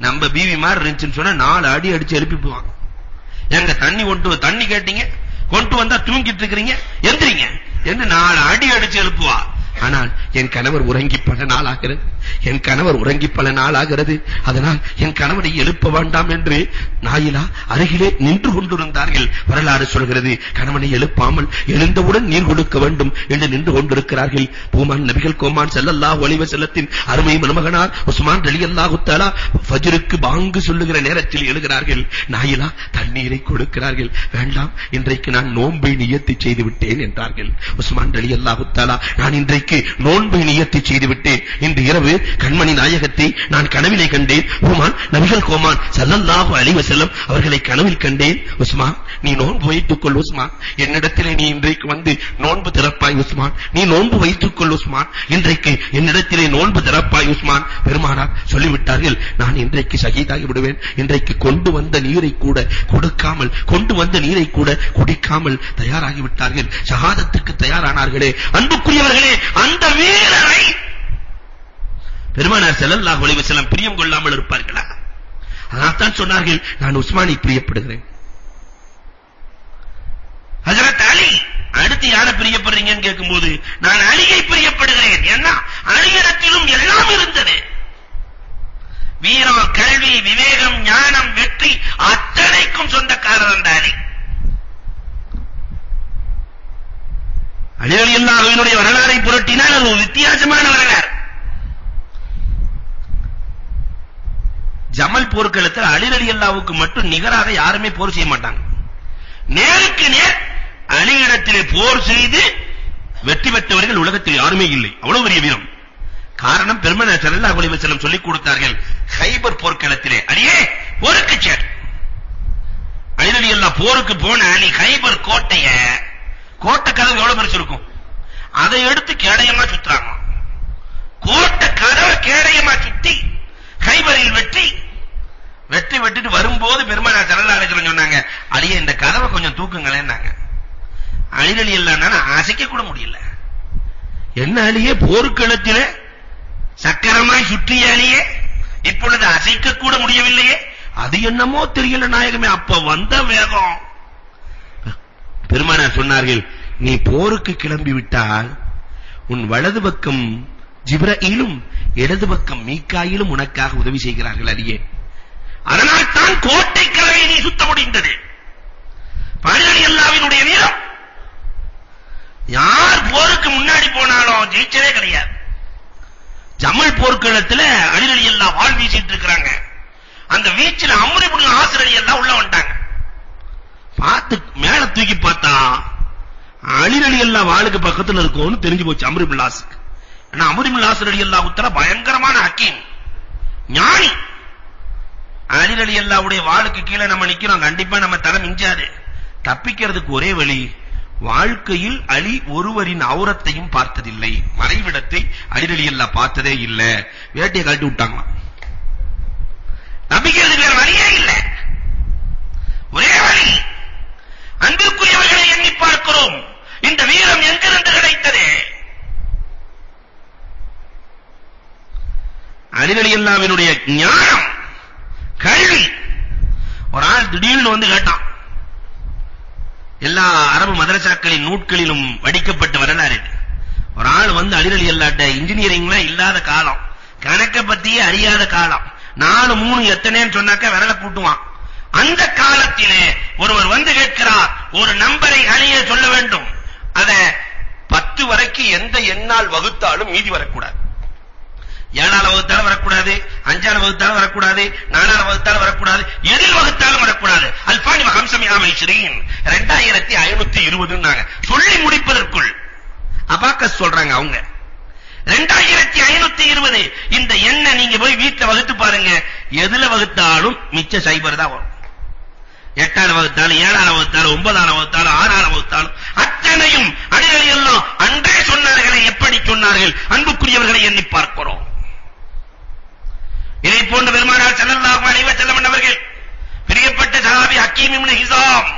நம்ம பீவி மாதிரி இருந்துச்சுன்னு சொன்னா 4 அடி அடிச்சு எழுப்பிடுவாங்க. எங்க தண்ணி கேட்டீங்க, கொண்டு வந்தா தூங்கிட்டு இருக்கிறீங்க, எந்திரிங்க என்று 4 அடி அடிச்சு எழுப்புவா. ஆனால் என் கணவர் உறங்கி பல நாள் ஆகிறது, அதனால் என் கணவரை எழுப்ப வேண்டாம் என்று நாயிலா அருகிலே நின்று கொண்டிருந்தார்கள். வரலாறு சொல்கிறது, கணவனை எழுப்பாமல் எழுந்தவுடன் நீர் கொடுக்க வேண்டும் என்று நின்று கொண்டிருக்கிறார்கள். பூமான் நபிகள் கோமான் ஸல்லல்லாஹு அலைஹி வஸல்லத்தின் அருமை மருமகனார் உஸ்மான் ரலியல்லாஹு தஆலா ஃபஜ்ருக்கு பாங்கு சொல்லுகிற நேரத்தில் எழுகிறார்கள். நாயிலா தண்ணீரை கொடுக்கிறார்கள். வேண்டாம், இன்றைக்கு நான் நோன்பை நியத்து செய்து விட்டேன் என்றார்கள். உஸ்மான் ரலியல்லாஹு தஆலா, நான் இன்றைக்கு நோன்பை நியத்து செய்து விட்டேன். இன்று இரவு கண்மணி நாயகத்தை நான் கனவிலே கண்டேன். உஸ்மான் நபிகள் கோமான் ஸல்லல்லாஹு அலைஹி வஸல்லம் அவர்களை கனவில் கண்டேன். உஸ்மான், நீ நோன்பு வைத்துக் கொள் உஸ்மான், என்னிடத்திலே நீ இன்றைக்கு வந்து நோன்பு திறப்பாய் உஸ்மான், நீ நோன்பு வைத்துக் கொள் உஸ்மான், இன்றைக்கு என்னிடத்திலே நோன்பு திறப்பாய் உஸ்மான். பெருமானார் சொல்லிவிட்டார்கள், நான் இன்றைக்கு ஷஹீதாகி விடுவேன். இன்றைக்கு கொண்டு வந்த நீரை கூட குடிக்காமல் தயாராகிவிட்டார்கள். ஷஹாதத்துக்கு தயாரானார்களே. அன்புக்குரியவர்களே, அந்த வீரரை பெருமானார் ஸல்லல்லாஹு அலைஹி வஸல்லம் பிரியம் கொள்ளாமல் இருப்பார்களா? அதனால்தான் சொன்னார்கள், நான் உஸ்மானை பிரியப்படுகிறேன். ஹஜ்ரத் அலி, அடுத்து யாரை பிரியப்படுறீங்கன்னு கேட்கும்போது நான் அலியை பிரியப்படுகிறேன். ஏன்னா அலியிடத்திலும் எல்லாம் இருந்தது. வீரம், கல்வி, விவேகம், ஞானம், வெற்றி அத்தனைக்கும் சொந்தக்காரர் அந்த அலி. அலி ரலியல்லாஹு அன்ஹுவினுடைய வரலாறை புரட்டினால் அது வித்தியாசமான வரலாறு. ஜமல் போர்க்களத்தில் அலி ரலியல்லாஹுவுக்கு மட்டும் நிகராக யாருமே போர் செய்ய மாட்டாங்க. நேருக்கு நேர் அலியிடத்திலே போர் செய்து வெற்றி பெற்றவர்கள் உலகத்தில் யாருமே இல்லை. அவ்வளவு பெரிய வீரம். காரணம், பெருமானார் ஸல்லல்லாஹு அலைஹி வஸல்லம் சொல்லிக் கொடுத்தார்கள். கைபர் போர்க்களத்திலே அலியே போருக்கு சேர். அலி ரலியல்லாஹு போருக்கு போன அலி கைபர் கோட்டை கதவு எவ்வளவு பெருசு இருக்கும், அதை எடுத்து கேடயமா சுத்துறாங்க. கோட்டை கதவை கேடயமா சுத்தி கைபரில் வெட்டிட்டு வரும்போது பெருமானார் ஸல்லல்லாஹு அலைஹி வஸல்லம் சொன்னாங்க, அலியே இந்த கதவை கொஞ்சம் தூக்குங்களேன்னாங்க. அலி ரலியல்லாஹு அசைக்க கூட முடியல. என்ன அலியே, போர்க்களத்திலே சக்கரமாய் சுற்றிய அலியே இப்பொழுது அசைக்க கூட முடியவில்லையே? அது என்னமோ தெரியல நாயகமே, அப்ப வந்த வேகம். பெருமானார் சொன்னார்கள், நீ போருக்கு கிளம்பி விட்டால் உன் வலது பக்கம் ஜிப்ரீலும் இடது பக்கம் மீகாயிலும் உனக்காக உதவி செய்கிறார்கள் அலியே. அதனால் தான் கோட்டை கதவை நீ சுத்த முடிந்தது. அலி ரலியல்லாஹுவினுடைய வீரம் யார் போருக்கு முன்னாடி போனாலும் ஜெயிச்சதே கிடையாது. ஜமல் போர்க்களத்தில் அலி ரலியல்லாஹு வாள் வீசிட்டு இருக்காங்க. அந்த வீச்சில் அம்ர் இப்னு ஆஸ் ரலியல்லாஹு உள்ள வந்தாங்க. பார்த்து மேல தூக்கி பார்த்தா அலி ரலியல்லாஹு வாளுக்கு பக்கத்துல இருக்கும்னு தெரிஞ்சு போச்சு அம்ர் இப்னு ஆஸ்க்கு. ஆனா அம்ர் இப்னு ஆஸ் ரலியல்லாஹு தஆலா பயங்கரமான ஹக்கீம், ஞானி. அலி ரலியல்லாஹுடைய வாளுக்கு கீழே நம்ம நிக்கிறோம், கண்டிப்பா நம்ம தலை மிஞ்சாது. தப்பிக்கிறதுக்கு ஒரே வழி, வாழ்க்கையில் அலி ஒருவரின் அவுரத்தையும் பார்த்ததில்லை, மறைவிடத்தை அலி ரலியல்லாஹு பார்த்ததே இல்ல. வேட்டையை கழட்டி விட்டாங்க. தப்பிக்கிறதுக்கு வேற வழியே இல்லை, ஒரே வழி. அன்பிற்குரியவர்களை எண்ணி பார்க்கிறோம், இந்த வீரம் எங்கிருந்து கிடைத்தது? அலி ரலியல்லாஹுவினுடைய ஞானம், கல்வி. ஒரு ஆள் திடீர்னு வந்து கேட்டான். எல்லா அரபு மதரசாக்களின் நூட்களிலும் வடிக்கப்பட்ட வரலாறு. ஒரு ஆள் வந்து அலி ரலியல்லாஹு இன்ஜினியரிங்லாம் இல்லாத காலம், கணக்க பத்தியே அறியாத காலம், 4 3 எத்தனைன்னு சொன்னாக்க விரல கூட்டுவான். அந்த காலத்திலே ஒருவர் வந்து கேட்கிறார், ஒரு நம்பரை அழிய சொல்ல வேண்டும், அத 10 வரைக்கும் எந்த எண்ணால் வகுத்தாலும் மீதி வரக்கூடாது. 7ஆல வகுத்தாலும் வரக்கூடாது, 5ஆல வகுத்தாலும் வரக்கூடாது, 4ஆல வகுத்தாலும் வரக்கூடாது, எதில் வகுத்தாலும் வரக்கூடாது. அல்பானி வஹம்சமி ஆமைஷரீன் 2520 சொல்லி முடிப்பதற்குள் அபாக்கஸ் சொல்றாங்க அவங்க. 2520 இந்த எண்ணை நீங்க போய் வீட்டுல வகுத்து பாருங்க, எதுல வகுத்தாலும் மிச்ச சைபர் தான் வரும். 8ஆல வகுத்தாலும், 7ஆல வகுத்தாலும், 9ஆல வகுத்தாலும், 6ஆல வகுத்தாலும் அத்தனையும் அடிகளை எல்லாம் அன்றே சொன்னார்களே, எப்படி சொன்னார்கள்? அன்புக்குரியவர்களை எண்ணி பார்க்கிறோம். இதை போன்ற பெருமானார் ஸல்லல்லாஹு அலைஹி வஸல்லம் அவர்கள் பிரியப்பட்ட சஹாபி ஹக்கீம் இப்னு ஹிஸாம்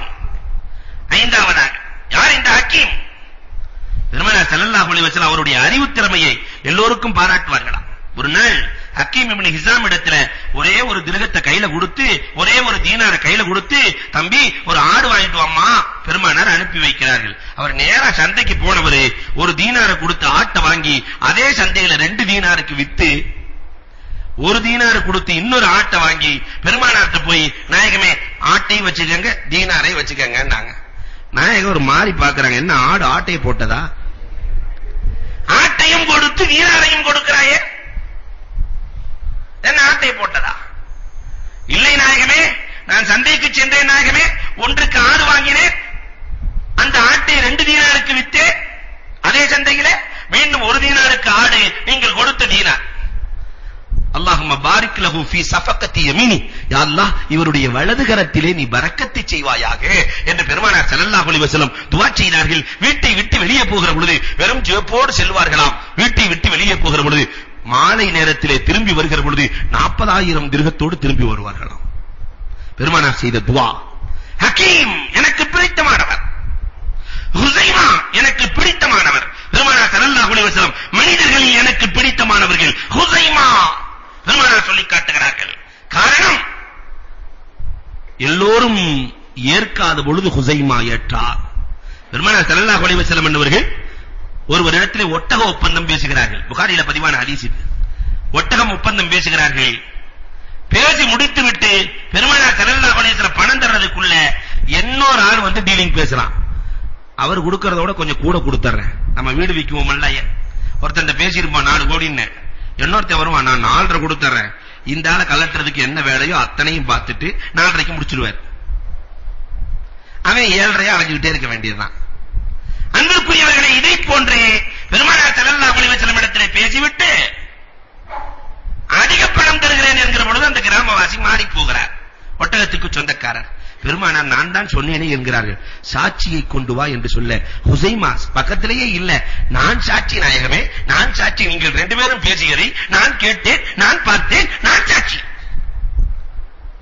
5வதாக. யார் இந்த ஹக்கீம்? பெருமானார் ஸல்லல்லாஹு அலைஹி வஸல்லம் அவருடைய அறிவு திறமையை எல்லோருக்கும் பாராட்டுவார்களாம். ஒரு நாள் ஹக்கீம் இப்னு ஹிஸாம் இடத்துல ஒரே ஒரு திரகத்தை கையில கொடுத்து, ஒரே ஒரு தீனாரை கையில கொடுத்து, தம்பி ஒரு ஆடு வாங்கிட்டு வாம்மா பெருமானார் அனுப்பி வைக்கிறார்கள். அவர் நேரா சந்தைக்கு போனவர் ஒரு தீனாரை கொடுத்து ஆட்டை வாங்கி அதே சந்தையில 2 தீனாருக்கு வித்து, ஒரு தீனாரை கொடுத்து இன்னொரு ஆட்டை வாங்கி பெருமானார்ட்ட போய், நாயகமே ஆட்டையும் வச்சுக்கங்க தீனாரை வச்சுக்கங்கன்னாங்க. நாயகம் ஒரு மாறி பாக்குறாங்க, என்ன ஆடு ஆட்டையை போட்டதா? ஆட்டையும் கொடுத்து தீனாரையும் கொடுக்கிறாயே, என்ன ஆட்டையை போட்டதா? இல்லை நாயகமே, நான் சந்தைக்கு சென்றேன் நாயகமே, ஒன்றுக்கு 6 வாங்கினேன், அந்த ஆட்டை 2 தீனாருக்கு வித்தே, அதே சந்தையில மீண்டும் 1 தீனாருக்கு ஆடு நீங்கள் கொடுத்த தீனார். அல்லாஹும்ம பாரிக் லஹு ஃபீ சஃபகத்தி யமீனி, யா அல்லாஹ் இவருடைய வலது கரத்திலே நீ பரக்கத்தை செய்வாயாக என்று பெருமானார் ஸல்லல்லாஹு அலைஹி வஸல்லம் துஆ செய்தார்கள். வீட்டை விட்டு வெளியே போகிற பொழுது வெறும் ஜேப்போடு செல்வார்களாம். வீட்டை விட்டு வெளியே போகிற பொழுது மாலை நேரத்திலே திரும்பி வருகிற பொழுது 40,000 திர்ஹத்தோடு திரும்பி வருவார்களாம். பெருமானார் செய்த துஆ. ஹக்கீம் எனக்கு பிடித்தமானவர், ஹுசைமா எனக்கு பிடித்தமானவர். பெருமானார் ஸல்லல்லாஹு அலைஹி வஸல்லம் மனிதர்களில் எனக்கு பிடித்தமானவர்கள் ஹுசைமா பெருமானார் சொல்லி காட்டுகிறார்கள். காரணம், எல்லோரும் ஏற்காத பொழுது ஹுசைமா ஏற்றார். பெருமானார் ஸல்லல்லாஹு அலைஹி வஸல்லம் என்பவர்கள் ஒருவரிடத்திலே ஒட்டக ஒப்பந்தம் பேசுகிறார்கள். புகாரில பதிவான ஹதீஸ் இது. ஒட்டகம் ஒப்பந்தம் பேசுகிறார்கள். பேசி முடித்துவிட்டு பெருமானார் ஸல்லல்லாஹு அலைஹி வஸல்லம் பணம் தர்றதுக்குள்ள இன்னொரு ஆள் வந்து டீலிங் பேசுறான். அவர் கொடுக்கறத விட கொஞ்சம் கூட கொடுத்துறேன், நம்ம வீடு விக்குவோம்ல, ஒருத்தன் பேசியிருப்பான் 4 கோடின்னு, இன்னொருத்தன் வருவான் நான் 4.5 கொடுத்துறேன், இந்த ஆளை கலட்டுறதுக்கு என்ன வேலையோ அத்தனையும் பார்த்துட்டு 4.5க்கு முடிச்சிடுவார். அவன் 7.5 அலைஞ்சுக்கிட்டே இருக்க வேண்டியதுதான். அன்பிற்குரியவர்களை இதை போன்றே பெருமானார் ஸல்லல்லாஹு அலைஹி வஸல்லம் இடத்திலே பேசிவிட்டு அதிக பணம் தருகிறேன் என்கிற பொழுது அந்த கிராமவாசி மாறி போகிறார். ஒட்டகத்துக்கு சொந்தக்காரர். பெருமானார் நான் தான் சொன்னேனே என்கிறார்கள். சாட்சியை கொண்டு வா என்று சொல்ல ஹுசைமா பக்கத்திலேயே இல்ல. நான் சாட்சி நாயகமே, நான் சாட்சி, நீங்கள் 2 பேரும் பேசுகிறீ, நான் கேட்டேன், நான் பார்த்தேன், நான் சாட்சி.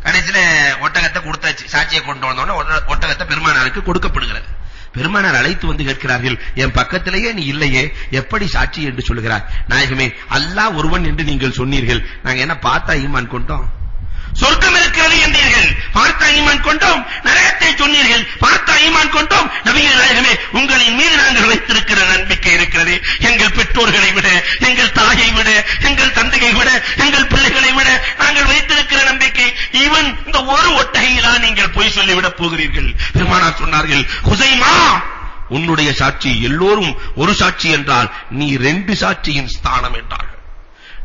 கடைசியில ஒட்டகத்தை கொடுத்தாச்சு. சாட்சியை கொண்டு வந்தோன்னு ஒட்டகத்தை பெருமானாருக்கு கொடுக்கப்படுகிறது. பெருமானார் அழைத்து வந்து கேட்கிறார்கள், என் பக்கத்திலேயே நீ இல்லையே, எப்படி சாட்சி என்று சொல்கிறார்? நாயகமே, அல்லாஹ் ஒருவன் என்று நீங்கள் சொன்னீர்கள், நாங்க என்ன பார்த்தா ஈமான் கொண்டோம்? சொர்க்கம் இருக்கிறது என்றீர்கள், பார்த்தா ஈமான் கொண்டோம். நரகத்தை சொன்னீர்கள், பார்த்தா ஈமான் கொண்டோம். நபியே நாயகமே, உங்களின் மீது நாங்கள் வைத்திருக்கிற நம்பிக்கை இருக்கிறது, எங்கள் பெற்றோர்களை விட, எங்கள் தாயை விட, எங்கள் தந்தையை விட, எங்கள் பிள்ளைகளை விட நாங்கள் வைத்திருக்கிற நம்பிக்கை, ஈவன் இந்த ஒரு ஒட்டகையிலா நீங்கள் பொய் சொல்லிவிடப் போகிறீர்கள்? பெருமானார் சொன்னார்கள், ஹுசைமா உன்னுடைய சாட்சி எல்லோரும் ஒரு சாட்சி என்றால் நீ 2 சாட்சியின் ஸ்தானம் என்றார்கள்.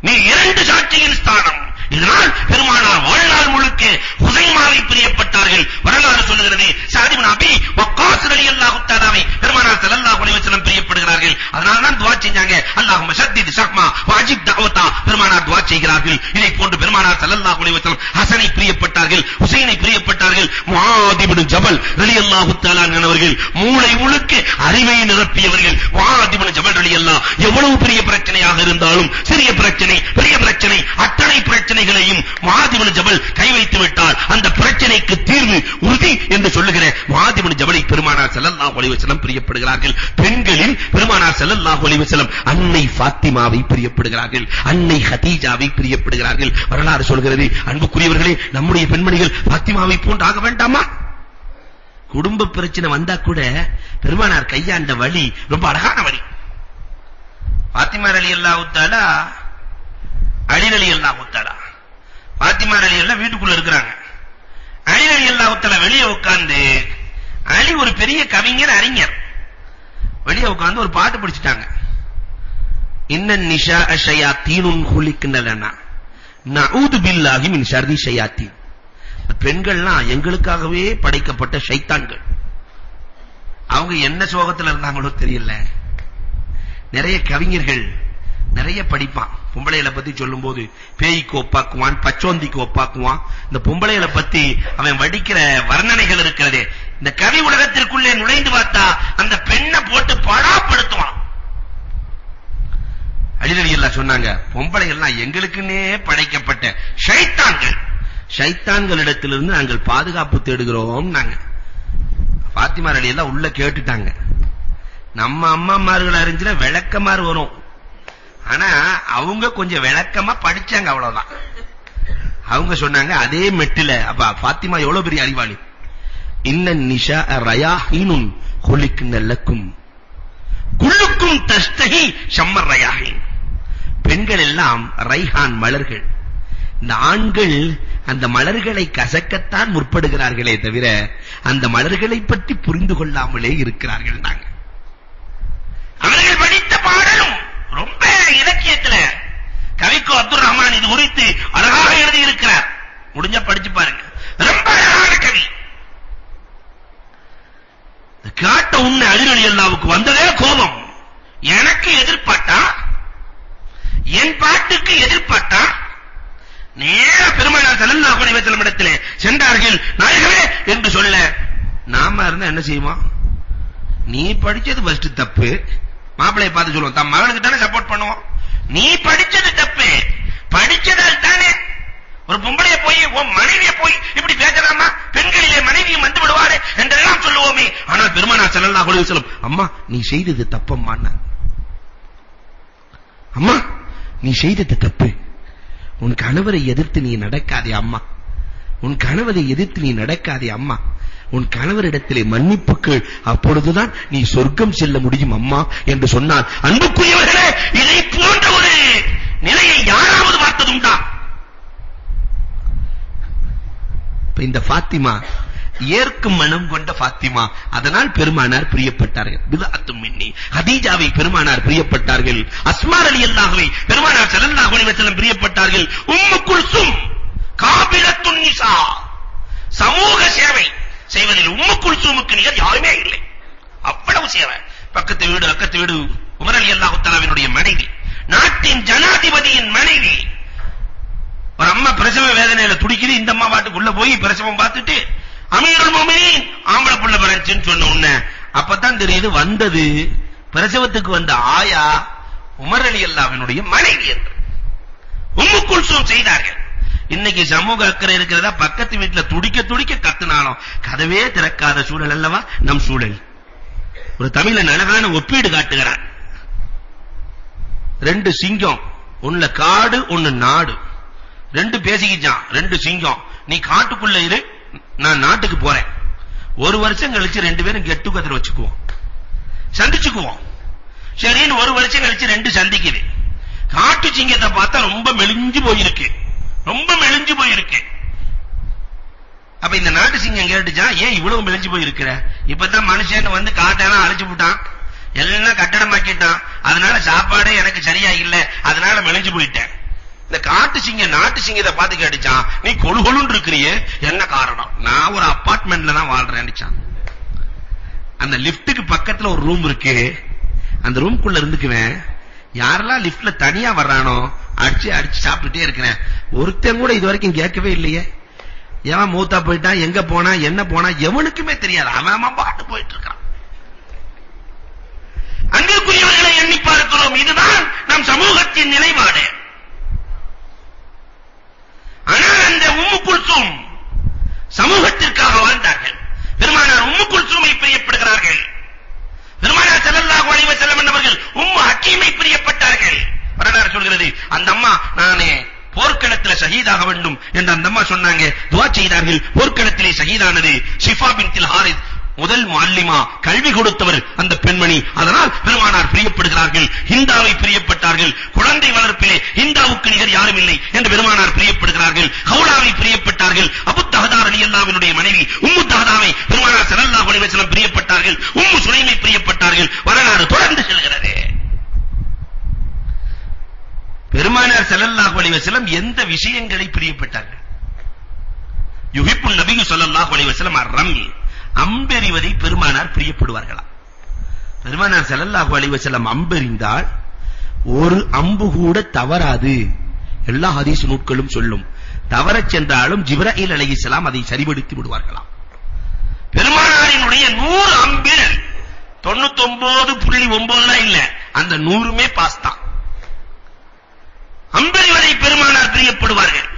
நீ 2 சாட்சியின் ஸ்தானம். இதனால் பெருமானார் வாழ்நாள் முழுக்க ஹுசைமாவை பிரியப்பட்டார்கள். வரலாறு சொல்லுகிறது, ஸஅத் இப்னு அபி வக்காஸ் ரலியல்லாஹு தஆலாவை பெருமானார் ஸல்லல்லாஹு அலைஹி வஸல்லம் பிரியப்படுகிறார்கள். அதனால தான் துஆ செஞ்சாங்க, அல்லாஹும்ம ஷத்தித் ஸஹ்மா வஅஜிப் தஅவதா. பெருமானார் துஆ செய்கிறார்கள். இதை போன்று பெருமானார் ஸல்லல்லாஹு அலைஹி வஸல்லம் ஹசனை பிரியப்பட்டார்கள், ஹுசைனை பிரியப்பட்டார்கள். முஆத் இப்னு ஜபல் ரலியல்லாஹு தஆலா அவர்கள் மூளை முழுக்க அறிவை நிரப்பியவர்கள். முஆத் இப்னு ஜபல் ரலியல்லாஹு எவ்வளவு பெரிய பிரச்சனையாக இருந்தாலும், சிறிய பிரச்சனை, பெரிய பிரச்சனை, அத்தனை பிரச்சனைகளையும் முஆத் இப்னு ஜபல் கை வைத்து விட்டால் அந்த பிரச்சனைக்கு தீர்வு உறுதி என்று சொல்லுகிற முஆத் இப்னு ஜபலை பெருமானார் ஸல்லல்லாஹு அலைஹி வஸல்லம் பிரியப்படுகிறார்கள். பெண்களில் பெருமானார் ஸல்லல்லாஹு அலைஹி வஸல்லம் அன்னை ஃபாத்திமாவை பிரியப்படுகிறார்கள், அன்னை ஹதீஜாவை பிரியப்படுகிறார்கள். வரலாறு சொல்கிறது, அன்புக்குரியவர்களே, நம்முடைய பெண்மணிகள் ஃபாத்திமாவை போன்று ஆக வேண்டாமா? குடும்ப பிரச்சனை வந்தா கூட பெருமானார் கையாண்ட வழி ரொம்ப அழகான வழி. பாத்திமா ரலியல்லாஹு தஆலா அலி ரலியல்லாஹு தஆலா பாத்திமா ரலியல்லாஹு வீட்டுக்குள்ள இருக்காங்க. அலி ரலியல்லாஹு தஆலா வெளியே உட்கார்ந்து, அலி ஒரு பெரிய கவிஞர் அறிஞர், வெளியே உட்கார்ந்து ஒரு பாட்டு படிச்சிட்டாங்க. இன்னன் நிஷா ஷயாத்தீனுன் குலிக்னலனா நஊது பில்லாஹி மின் ஷர்ரி ஷயாத்தீன். பெண்கள்லாம் எங்களுக்காகவே படைக்கப்பட்ட ஷைத்தான்கள். அவங்க என்ன சோகத்துல இருந்தாங்களோ தெரியல. நிறைய கவிஞர்கள் நிறைய படிப்பான். பொம்பளைகளை பத்தி சொல்லும்போது பேய்க்கு ஒப்பாக்குவான், பச்சோந்திக்கு ஒப்பாக்குவான். இந்த பொம்பளைகளை பத்தி அவன் வடிக்கிற வர்ணனைகள் இருக்கிறதே, இந்த கவி உலகத்திற்குள்ளே நுழைந்து பார்த்தா அந்த பெண்ணை போட்டு படாப்படுத்துவான். அலி ரலியல்லாஹு சொன்னாங்க, பொம்பளைகள்லாம் எங்களுக்குன்னே படைக்கப்பட்ட ஷைத்தான்கள், ஷைத்தான்களிடத்திலிருந்து நாங்கள் பாதுகாப்பு தேடுகிறோம். நாங்க பாத்திமா ரலியல்லாஹு உள்ள கேட்டுட்டாங்க. நம்ம அம்மாமார்கள் அறிஞ்சினா விளக்கமாறு வரும், ஆனா அவங்க கொஞ்சம் விளக்கமா படிச்சாங்க, அவ்வளவுதான். அவங்க சொன்னாங்க அதே மெட்டில, அப்ப பாத்திமா எவ்வளவு பெரிய அறிவாளி. இன்னன் நிஷா ரயாஹீனுன் குலிக்ன லக்கும் குல்லுக்கும் தஸ்தஹி ஷம்மர் ரயாஹீன். பெண்கள் எல்லாம் ரைஹான் மலர்கள். இந்த ஆண்கள் அந்த மலர்களை கசக்கத்தான் முற்படுகிறார்களே தவிர அந்த மலர்களை பற்றி புரிந்து கொள்ளாமலே இருக்கிறார்கள். நாங்க அவர்கள் படித்த பாடலும் ரொம்ப இலக்கியத்துல கவிக்கோ அப்துல் ரஹ்மான் இது குறித்து அழகாக எழுதி இருக்கிறார். முடிஞ்ச படிச்சு பாருங்க, ரொம்ப அழகான கவி. காட்ட உன்னை அலி ரலியல்லாஹுக்கு வந்ததே கோபம். எனக்கு எதிர்பார்த்தா, என் பாட்டுக்கு எதிர்பார்த்தா நேர பெருமானார் ஸல்லல்லாஹு அலைஹி வஸல்லம் இடத்திலே சென்றார்கள். நாயகமே என்று சொல்ல, நாம இருந்தா என்ன செய்வோம்? நீ படிச்சது ஃபர்ஸ்ட் தப்பு. மாப்பிளையை பார்த்து சொல்லுவோம், தம் மகனுக்கு தானே சப்போர்ட் பண்ணுவோம். நீ படிச்சது தப்பு, படிச்சதால் தானே. ஒரு பொம்பளைய போய் உன் மனைவியை போய் இப்படி பேசலாமா? பெண்களிலே மனைவியும் வந்து விடுவாரு என்றெல்லாம் சொல்லுவோமே. ஆனால் பெருமானார் ஸல்லல்லாஹு அலைஹி வஸல்லம், அம்மா நீ செய்தது தப்பம்மா, அம்மா நீ செய்தது தப்பு. உன் கணவரை எதிர்த்து நீ நடக்காதே அம்மா, உன் கணவரை எதிர்த்து நீ நடக்காதே அம்மா, உன் கணவரிடத்திலே மன்னிப்புக்கள், அப்பொழுதுதான் நீ சொர்க்கம் செல்ல முடியும் அம்மா என்று சொன்னார். அன்புக்குரியவர்களே, இதை போன்ற ஒரு நிலையை யாராவது பார்த்ததுண்டா? இந்த ஃபாத்திமா ஏற்கும் மனம் கொண்ட ஃபாத்திமா, அதனால் பெருமானார் பிரியப்பட்டார்கள். பிதஅத்தும் மின்னி, ஹதீஜாவை பெருமானார் பிரியப்பட்டார்கள். அஸ்மா ரலியல்லாஹுவை பெருமானார் ஸல்லல்லாஹு அலைஹி வஸல்லம் பிரியப்பட்டார்கள். உம்மு குல்சும் காபிலத்துன் நிசா, சமூக சேவை செய்வதில் உம்மு குல்சுமுக்கு நிகர் யாருமே இல்லை. அவ்வளவு சேவை. பக்கத்து வீடு அக்கத்து வீடு. உமர் ரலியல்லாஹு தஆலாவினுடைய மனைவி, நாட்டின் ஜனாதிபதியின் மனைவி. ஒரு அம்மா பிரசவ வேதனையில துடிக்குது, இந்த அம்மா பாட்டுக்குள்ள போய் பிரசவம் பார்த்துட்டு அமீருல் முஃமினீன் ஆம்பளை புள்ள பிறந்துன்னு சொன்ன உடனே அப்பதான் தெரியுது வந்தது பிரசவத்துக்கு வந்த ஆயா உமர் ரலியல்லாஹுவினுடைய மனைவி என்று. உம்மு குல்சூம் செய்தார்கள். இன்னைக்கு சமூக அக்கறை இருக்கிறதா, பக்கத்து வீட்டுல துடிக்க துடிக்க கத்துனாலும் கதவே திறக்காத சூழல் அல்லவா நம் சூழல். ஒரு தமிழன் அழகான ஒப்பீடு காட்டுகிறார். ரெண்டு சிங்கம், ஒண்ணுல காடு ஒண்ணு நாடு, ரெண்டு பேசிக்கிச்சான். ரெண்டு சிங்கம், நீ காட்டுக்குள்ள இரு, நான் நாட்டுக்கு போறேன். ஒரு வருஷம் கழிச்சு ரெண்டு பேரும் கெட் டுகெதர் வச்சுக்குவோம், சந்திச்சுக்குவோம். சரின்னு ஒரு வருஷம் கழிச்சு ரெண்டு சந்திக்குது. காட்டு சிங்கத்தை பார்த்தா ரொம்ப மெலிஞ்சு போயிருக்கு, ரொம்ப மெலிஞ்சு போயிருக்கு. அப்ப இந்த நாட்டு சிங்கம் கேட்டுச்சான், ஏன் இவ்வளவு மெலிஞ்சு போயிருக்கிற? இப்பதான் மனுஷன் வந்து காட்டெல்லாம் அழைச்சு விட்டான், எல்லாம் கட்டடமாக்கிட்டான், அதனால சாப்பாடே எனக்கு சரியா இல்ல, அதனால மெலிஞ்சு போயிட்டேன். இந்த காட்டு சிங்கம் நாட்டு சிங்கத்தை பார்த்து கேட்டுச்சான், நீ கொழு கொழுன்னு இருக்கிறியே, என்ன காரணம்? நான் ஒரு அபார்ட்மெண்ட்ல தான் வாழ்றேன்னுச்சான். அந்த லிப்டுக்கு பக்கத்துல ஒரு ரூம் இருக்கு, அந்த ரூம்குள்ள இருந்துக்குவேன். யாரெல்லாம் லிப்ட்ல தனியா வர்றானோ அடிச்சு அடிச்சு சாப்பிட்டுட்டே இருக்கிறேன். ஒருத்தன் கூட இது வரைக்கும் கேட்கவே இல்லையே. எவன் மூத்தா போயிட்டான், எங்க போனா என்ன போனா எவனுக்குமே தெரியாது. அவன் பாட்டு போயிட்டு இருக்கான். அன்புக்குரியவர்களை எண்ணி பார்க்கிறோம். இதுதான் நம் சமூகத்தின் நிலைப்பாடு. ஆனால் அந்த உம்மு குல்சூம் சமூகத்திற்காக வாழ்ந்தார்கள். பெருமானார் உம்மு குல்சூமை பிரியப்படுகிறார்கள். பெருமானார் ஸல்லல்லாஹு அலைஹி வஸல்லம் அவர்கள் உம்மு ஹக்கீமை பிரியப்பட்டார்கள். வரலாறு சொல்கிறது, அந்த அம்மா நானே போர்க்களத்திலே ஷஹீதாக வேண்டும் என்று அந்த அம்மா சொன்னாங்க, துஆ செய்தார்கள். போர்க்களத்திலே ஷஹீதானது ஷிஃபா பின்த் ஹாரிஸ் முதல் முஅல்லிமா, கல்வி கொடுத்தவர் அந்த பெண்மணி. அதனால் பெருமானார் பிரியப்படுகிறார்கள். ஹிந்தாவை பிரியப்பட்டார்கள். குழந்தை வளர்ப்பிலே ஹிந்தாவுக்கு நிகர் யாரும் இல்லை என்று பெருமானார் பிரியப்படுகிறார்கள். ஹவுலாவை பிரியப்பட்டார்கள். அபூ தஹ்தா ரலியல்லாஹு அன்ஹுடைய மனைவி உம்மு தஹ்தாவை பெருமானார் ஸல்லல்லாஹு அலைஹி வஸல்லம் பிரியப்பட்டார்கள். உம்மு சுலைமை பிரியப்பட்டார்கள். வரலாறு தொடர்ந்து செல்கிறது. பெருமானார் ஸல்லல்லாஹு அலைஹி வஸல்லம் எந்த விஷயங்களை பிரியப்பட்டார்கள்? யுஹிப்புன் நபியு ஸல்லல்லாஹு அலைஹி வஸல்லம் அர்ரமி, அம்பெறிவதை பெருமானார் பிரியப்படுவார்களா? பெருமானார் ஸல்லல்லாஹு அலைஹி வஸல்லம் அம்பெறிந்தால் ஒரு அம்பு கூட தவறாது. எல்லா ஹதீஸ் நூல்களும் சொல்லும். தவறச் சென்றாலும் ஜிப்ரீல் அலைஹிஸ்ஸலாம் அதை சரிபடுத்தி விடுவார்களாம். பெருமானாரினுடைய 100 அம்பில் 99.9 இல்ல, அந்த 100மே பாஸ் தான். அம்பெறிவதை பெருமானார் பிரியப்படுவார்கள்.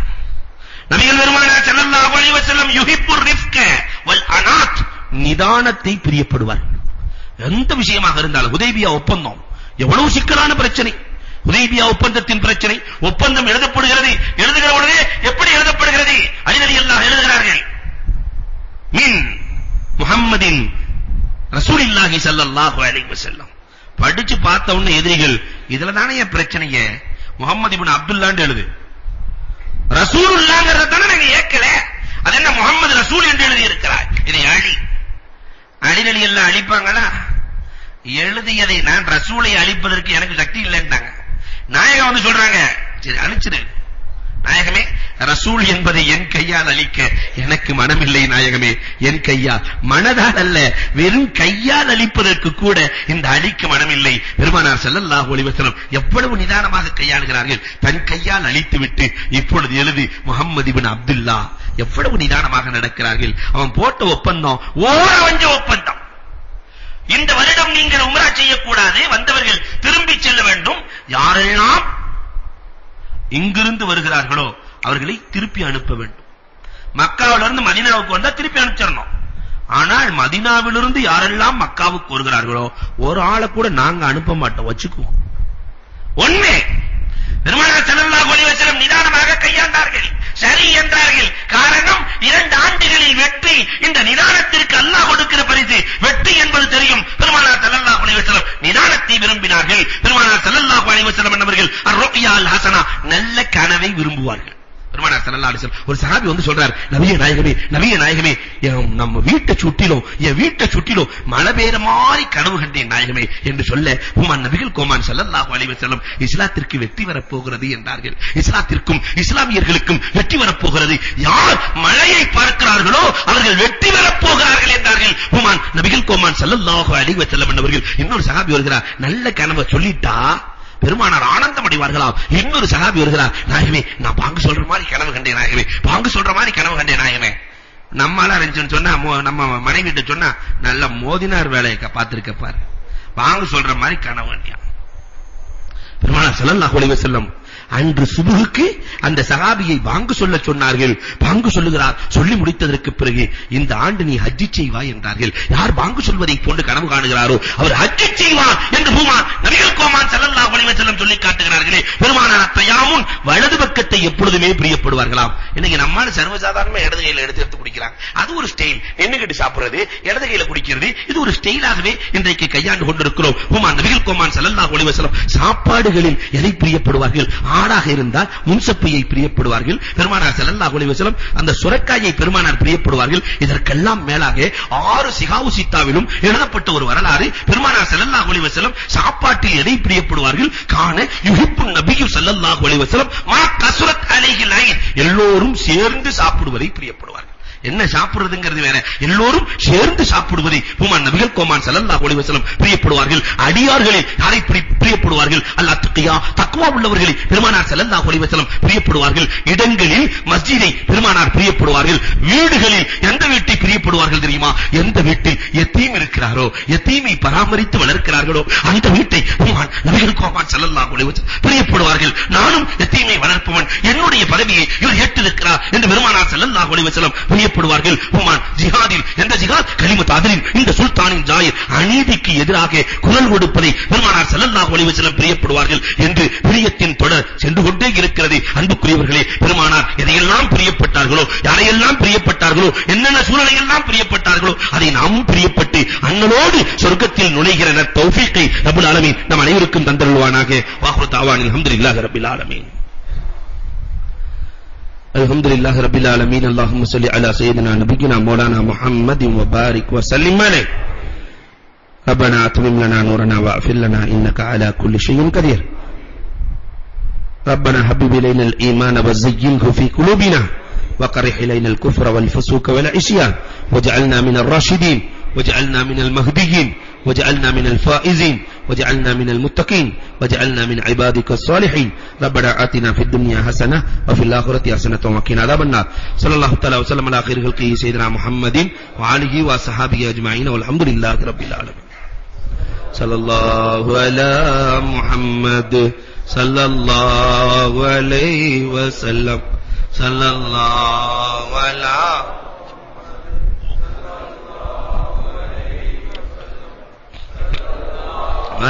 நபிகள் பெருமானார் ஸல்லல்லாஹு அலைஹி வஸல்லம் யுஹிப்புர் ரிஃப்க வல் அனாத், நிதானத்தை பிரியப்படுவார்கள். எந்த விஷயமாக இருந்தாலும். ஹுதைபியா ஒப்பந்தம் எவ்வளவு சிக்கலான பிரச்சனை. ஹுதைபியா ஒப்பந்தத்தின் பிரச்சனை. ஒப்பந்தம் எழுதப்படுகிறது. எழுதுகிற பொழுது எப்படி எழுதப்படுகிறது? அலி ரலியல்லாஹு எழுதுகிறார்கள், மின் முஹம்மதின் ரசூலுல்லாஹி ஸல்லல்லாஹு அலைஹி வஸல்லம். படிச்சு பார்த்த உடனே எதிரிகள், இதுல தானே என் பிரச்சனையே, முஹம்மது இப்னு அப்துல்லாஹ் எழுது, ரசூலுல்லாஹ்ங்கறத தான நீங்க ஏக்கல, அது என்ன முஹம்மது ரசூல் என்று எழுதி இருக்கிறார். இதை அலி ரலியல்லாஹு அழிப்பாங்களா? எழுதியதை நான் ரசூலை அழிப்பதற்கு எனக்கு சக்தி இல்லைன்னாங்க. நாயகம் வந்து சொல்றாங்க, சரி அழிச்சிரு நாயகமே, ரசூல் என்பதை என் கையால் அழிக்க எனக்கு மனமில்லை நாயகமே, என் கையால், மனதால் அல்ல, வெறும் கையால் அழிப்பதற்கு கூட இந்த அழிக்க மனமில்லை. பெருமானார் ஸல்லல்லாஹு அலைஹி வஸல்லம் எவ்வளவு நிதானமாக கையாளுகிறார்கள். தன் கையால் அழித்துவிட்டு இப்பொழுது எழுதி முஹம்மது இப்னு அப்துல்லாஹ், எவ்வளவு நிதானமாக நடக்கிறார்கள். அவன் போட்ட ஒப்பந்தம் ஓரவஞ்ச ஒப்பந்தம். இந்த வருடம் நீங்கள் உம்ரா செய்யக்கூடாது, வந்தவர்கள் திரும்பி செல்ல வேண்டும். யாரெல்லாம் இங்கிருந்து வருகிறார்களோ அவர்களை திருப்பி அனுப்ப வேண்டும். மக்காவிலிருந்து மதீனாவுக்கு வந்தா திருப்பி அனுப்பிச்சிடணும். ஆனால் மதீனாவிலிருந்து யாரெல்லாம் மக்காவுக்கு வருகிறார்களோ ஒரு ஆளை கூட நாங்க அனுப்ப மாட்டோம், வச்சுக்குவோம். ஒண்ணே பெருமானார் ஸல்லல்லாஹு அலைஹி வஸல்லம் நிதானமாக கையாண்டார்கள். சரி என்றார்கள். காரணம், 2 ஆண்டுகளில் வெற்றி. இந்த நிதானத்திற்கு அல்லாஹ் கொடுக்கிற பரிசு வெற்றி என்பது தெரியும். பெருமானார் ஸல்லல்லாஹு அலைஹி வஸல்லம் நிதானத்தை விரும்பினார்கள். பெருமானார் ஸல்லல்லாஹு அலைஹி வஸல்லம் என்பவர்கள் அர்-ருக்யா அல்-ஹஸனா, நல்ல கனவை விரும்புவார்கள். பெருமானார் ஸல்லல்லாஹு அலைஹி வஸல்லம் ஒரு சஹாபி வந்து சொல்றார், நபியே நாயகமே, நம்ம வீட்டை சுற்றிலும் என் வீட்டை சுற்றிலும் மழை பெய்ற மாதிரி கனவு கண்டேன் நாயகமே என்று சொல்ல, ஹுமான் நபிகள் கோமான் ஸல்லல்லாஹு அலைஹி வஸல்லம் இஸ்லாத்திற்கு வெற்றி வரப்போகிறது என்றார்கள். இஸ்லாத்திற்கும் இஸ்லாமியர்களுக்கும் வெற்றி வரப்போகிறது. யார் மழையை பார்க்கிறார்களோ அவர்கள் வெற்றி வரப்போகிறார்கள் என்றார்கள் ஹுமான் நபிகள் கோமான் ஸல்லல்லாஹு அலைஹி வஸல்லம் என்பவர்கள். இன்னொரு சஹாபி வருகிறார், நல்ல கனவை சொல்லிட்டா பெருமானார் ஆனந்தம் அடைவார்களாம். இன்னொரு சஹாபி வருகிறார், நாயகமே நான் பாங்கு சொல்ற மாதிரி கனவு கண்டேன் நாயகமே, பாங்கு சொல்ற மாதிரி கனவு கண்டேன் நாயகமே. நம்மால இருந்துச்சுன்னு சொன்னா, நம்ம மனைவிட்ட சொன்னா, நல்ல மோதினார் வேலையை பார்த்திருக்க பாரு, பாங்கு சொல்ற மாதிரி கனவு கண்டியான். பெருமானார் ஸல்லல்லாஹு அலைஹி வஸல்லம் அன்று சுபுகுக்கு அந்த சஹாபியை பாங்கு சொல்ல சொன்னார்கள். பாங்கு சொல்லுகிறார். சொல்லி முடித்ததற்கு பிறகு, இந்த ஆண்டு நீ ஹஜ் செய்வாய் என்றார்கள். யார் பாங்கு சொல்வதை போன்று கனவு காணுகிறாரோ அவர் ஹஜ் செய்வார் என்று ஹுமான் நபிகள் கோமான் ஸல்லல்லாஹு அலைஹி வஸல்லம் சொல்லி காட்டுகிறார்களே. பெருமானார் தயாமுன் வலது பக்கத்தை எப்பொழுதுமே பிரியப்படுவார்களாம். இன்னைக்கு நம்மால சர்வசாதாரணமா இடது கையில எடுத்து குடிக்கிறாங்க. அது ஒரு ஸ்டைல். எண்ணுகிட்டு சாப்பிடுறது, இடது கையில குடிக்கிறது, இது ஒரு ஸ்டைலாகவே இன்றைக்கு கையாண்டு கொண்டிருக்கிறோம். ஹுமான் நபிகள் கோமான் ஸல்லல்லாஹு அலைஹி வஸல்லம் சாப்பாடுகளில் எதை பிரியப்படுவார்கள்? ஆடாக இருந்தால் முன்சப்பையை பிரியப்படுவார்கள். பெருமானார் ஸல்லல்லாஹு அலைஹி வஸல்லம் அந்த சுரக்காயை பெருமானார் பிரியப்படுவார்கள். இதற்கெல்லாம் மேலாக 6 சிகாவு சித்தாவிலும் எழுதப்பட்ட ஒரு வரலாறு. பெருமானார் ஸல்லல்லாஹு அலைஹி வஸல்லம் சாப்பாட்டில் எதை பிரியப்படுவார்கள்? கான யுஹிப்புன் நபியு ஸல்லல்லாஹு அலைஹி வஸல்லம் மா கஸரத் அலைஹி லைன், எல்லோரும் சேர்ந்து சாப்பிடுவதை பிரியப்படுவார்கள். என்ன சாப்பிடுறதுங்கிறது வேற, எல்லோரும் சேர்ந்து சாப்பிடுவதை ஹுமான் நபிகள் கோமான் ஸல்லல்லாஹு அலைஹி வஸல்லம் பிரியப்படுவார்கள். அடியார்களில் யாரை பிரியப்படுவார்கள்? அல்-அத்கியா, தக்வா உள்ளவர்களை பெருமானார் ஸல்லல்லாஹு அலைஹி வஸல்லம் பிரியப்படுவார்கள். இடங்களில் மஸ்ஜிதை பெருமானார் பிரியப்படுவார்கள். வீடுகளில் எந்த வீட்டை பிரியப்படுவார்கள் தெரியுமா? எந்த வீட்டில் யதீம் இருக்கிறாரோ, யதீமை பராமரித்து வளர்க்கிறார்களோ அந்த வீட்டை ஹுமான் நபிகள் கோமான் ஸல்லல்லாஹு அலைஹி வஸல்லம் பிரியப்படுவார்கள். நானும் யதீமை வளர்ப்பவன், என்னுடைய பதவியை இவர் ஏற்றிருக்கிறார் என்று பெருமானார் ஸல்லல்லாஹு அலைஹி வஸல்லம் பிரியப்படுவார்கள். ஹுமான் ஜிஹாதில், எந்த ஜிஹாத்? கலிமத் அதிலின், இந்த சுல்தானின் ஜாயிர் அநீதிக்கு எதிராக குரல் கொடுப்பதை பெருமானார் ஸல்லல்லாஹு அலைஹி வஸல்லம் பிரியப்படுவார்கள் என்று பிரியத்தின் தொடர் சென்று கொண்டே இருக்கிறது. அன்புக்குரியவர்களே, பெருமானார் எதையெல்லாம் பிரியப்பட்டார்களோ, யாரையெல்லாம் பிரியப்பட்டார்களோ, என்னென்ன சூழலையெல்லாம் பிரியப்பட்டார்களோ அதை நாமும் பிரியப்பட்டு அண்ணலோடு சொர்க்கத்தில் நுழைகிற தௌஃபீக்கை ரப்பல் ஆலமீன் நம் அனைவருக்கும் தந்தருள்வானாக. வாஹ்ரு தஅவானில் அல்ஹம்துலில்லாஹி ரப்பில் ஆலமீன். அல்ஹம்துலில்லாஹி ரப்பில் ஆலமீன். அல்லாஹும்ம ஸல்லி அலா சய்யிதினா நபியினா மௌலானா முஹம்மதின் வ பாரிக் வ ஸல்லிம் அலைஹி. ரப்பனா அத்மிம் லனா நூரனா வஅஃபிர் லனா இன்னக அலா குல்லி ஷைஇன் கதீர். ربنا حبب إلينا الإيمان وزينه في قلوبنا وكره إلينا الكفر والفسوق والعصيان واجعلنا من الراشدين واجعلنا من المهديين واجعلنا من الفائزين واجعلنا من المتقين واجعلنا من عبادك الصالحين. ربنا آتنا في الدنيا حسنة وفي الآخرة حسنة وقنا عذاب النار. صلى الله تعالى وسلم على خير خلقه سيدنا محمد وآله وصحبه أجمعين والحمد لله رب العالمين. صلى الله على محمد صلى الله عليه وسلم صلى الله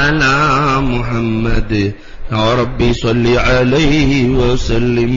على محمد يا ربي صل عليه وسلم.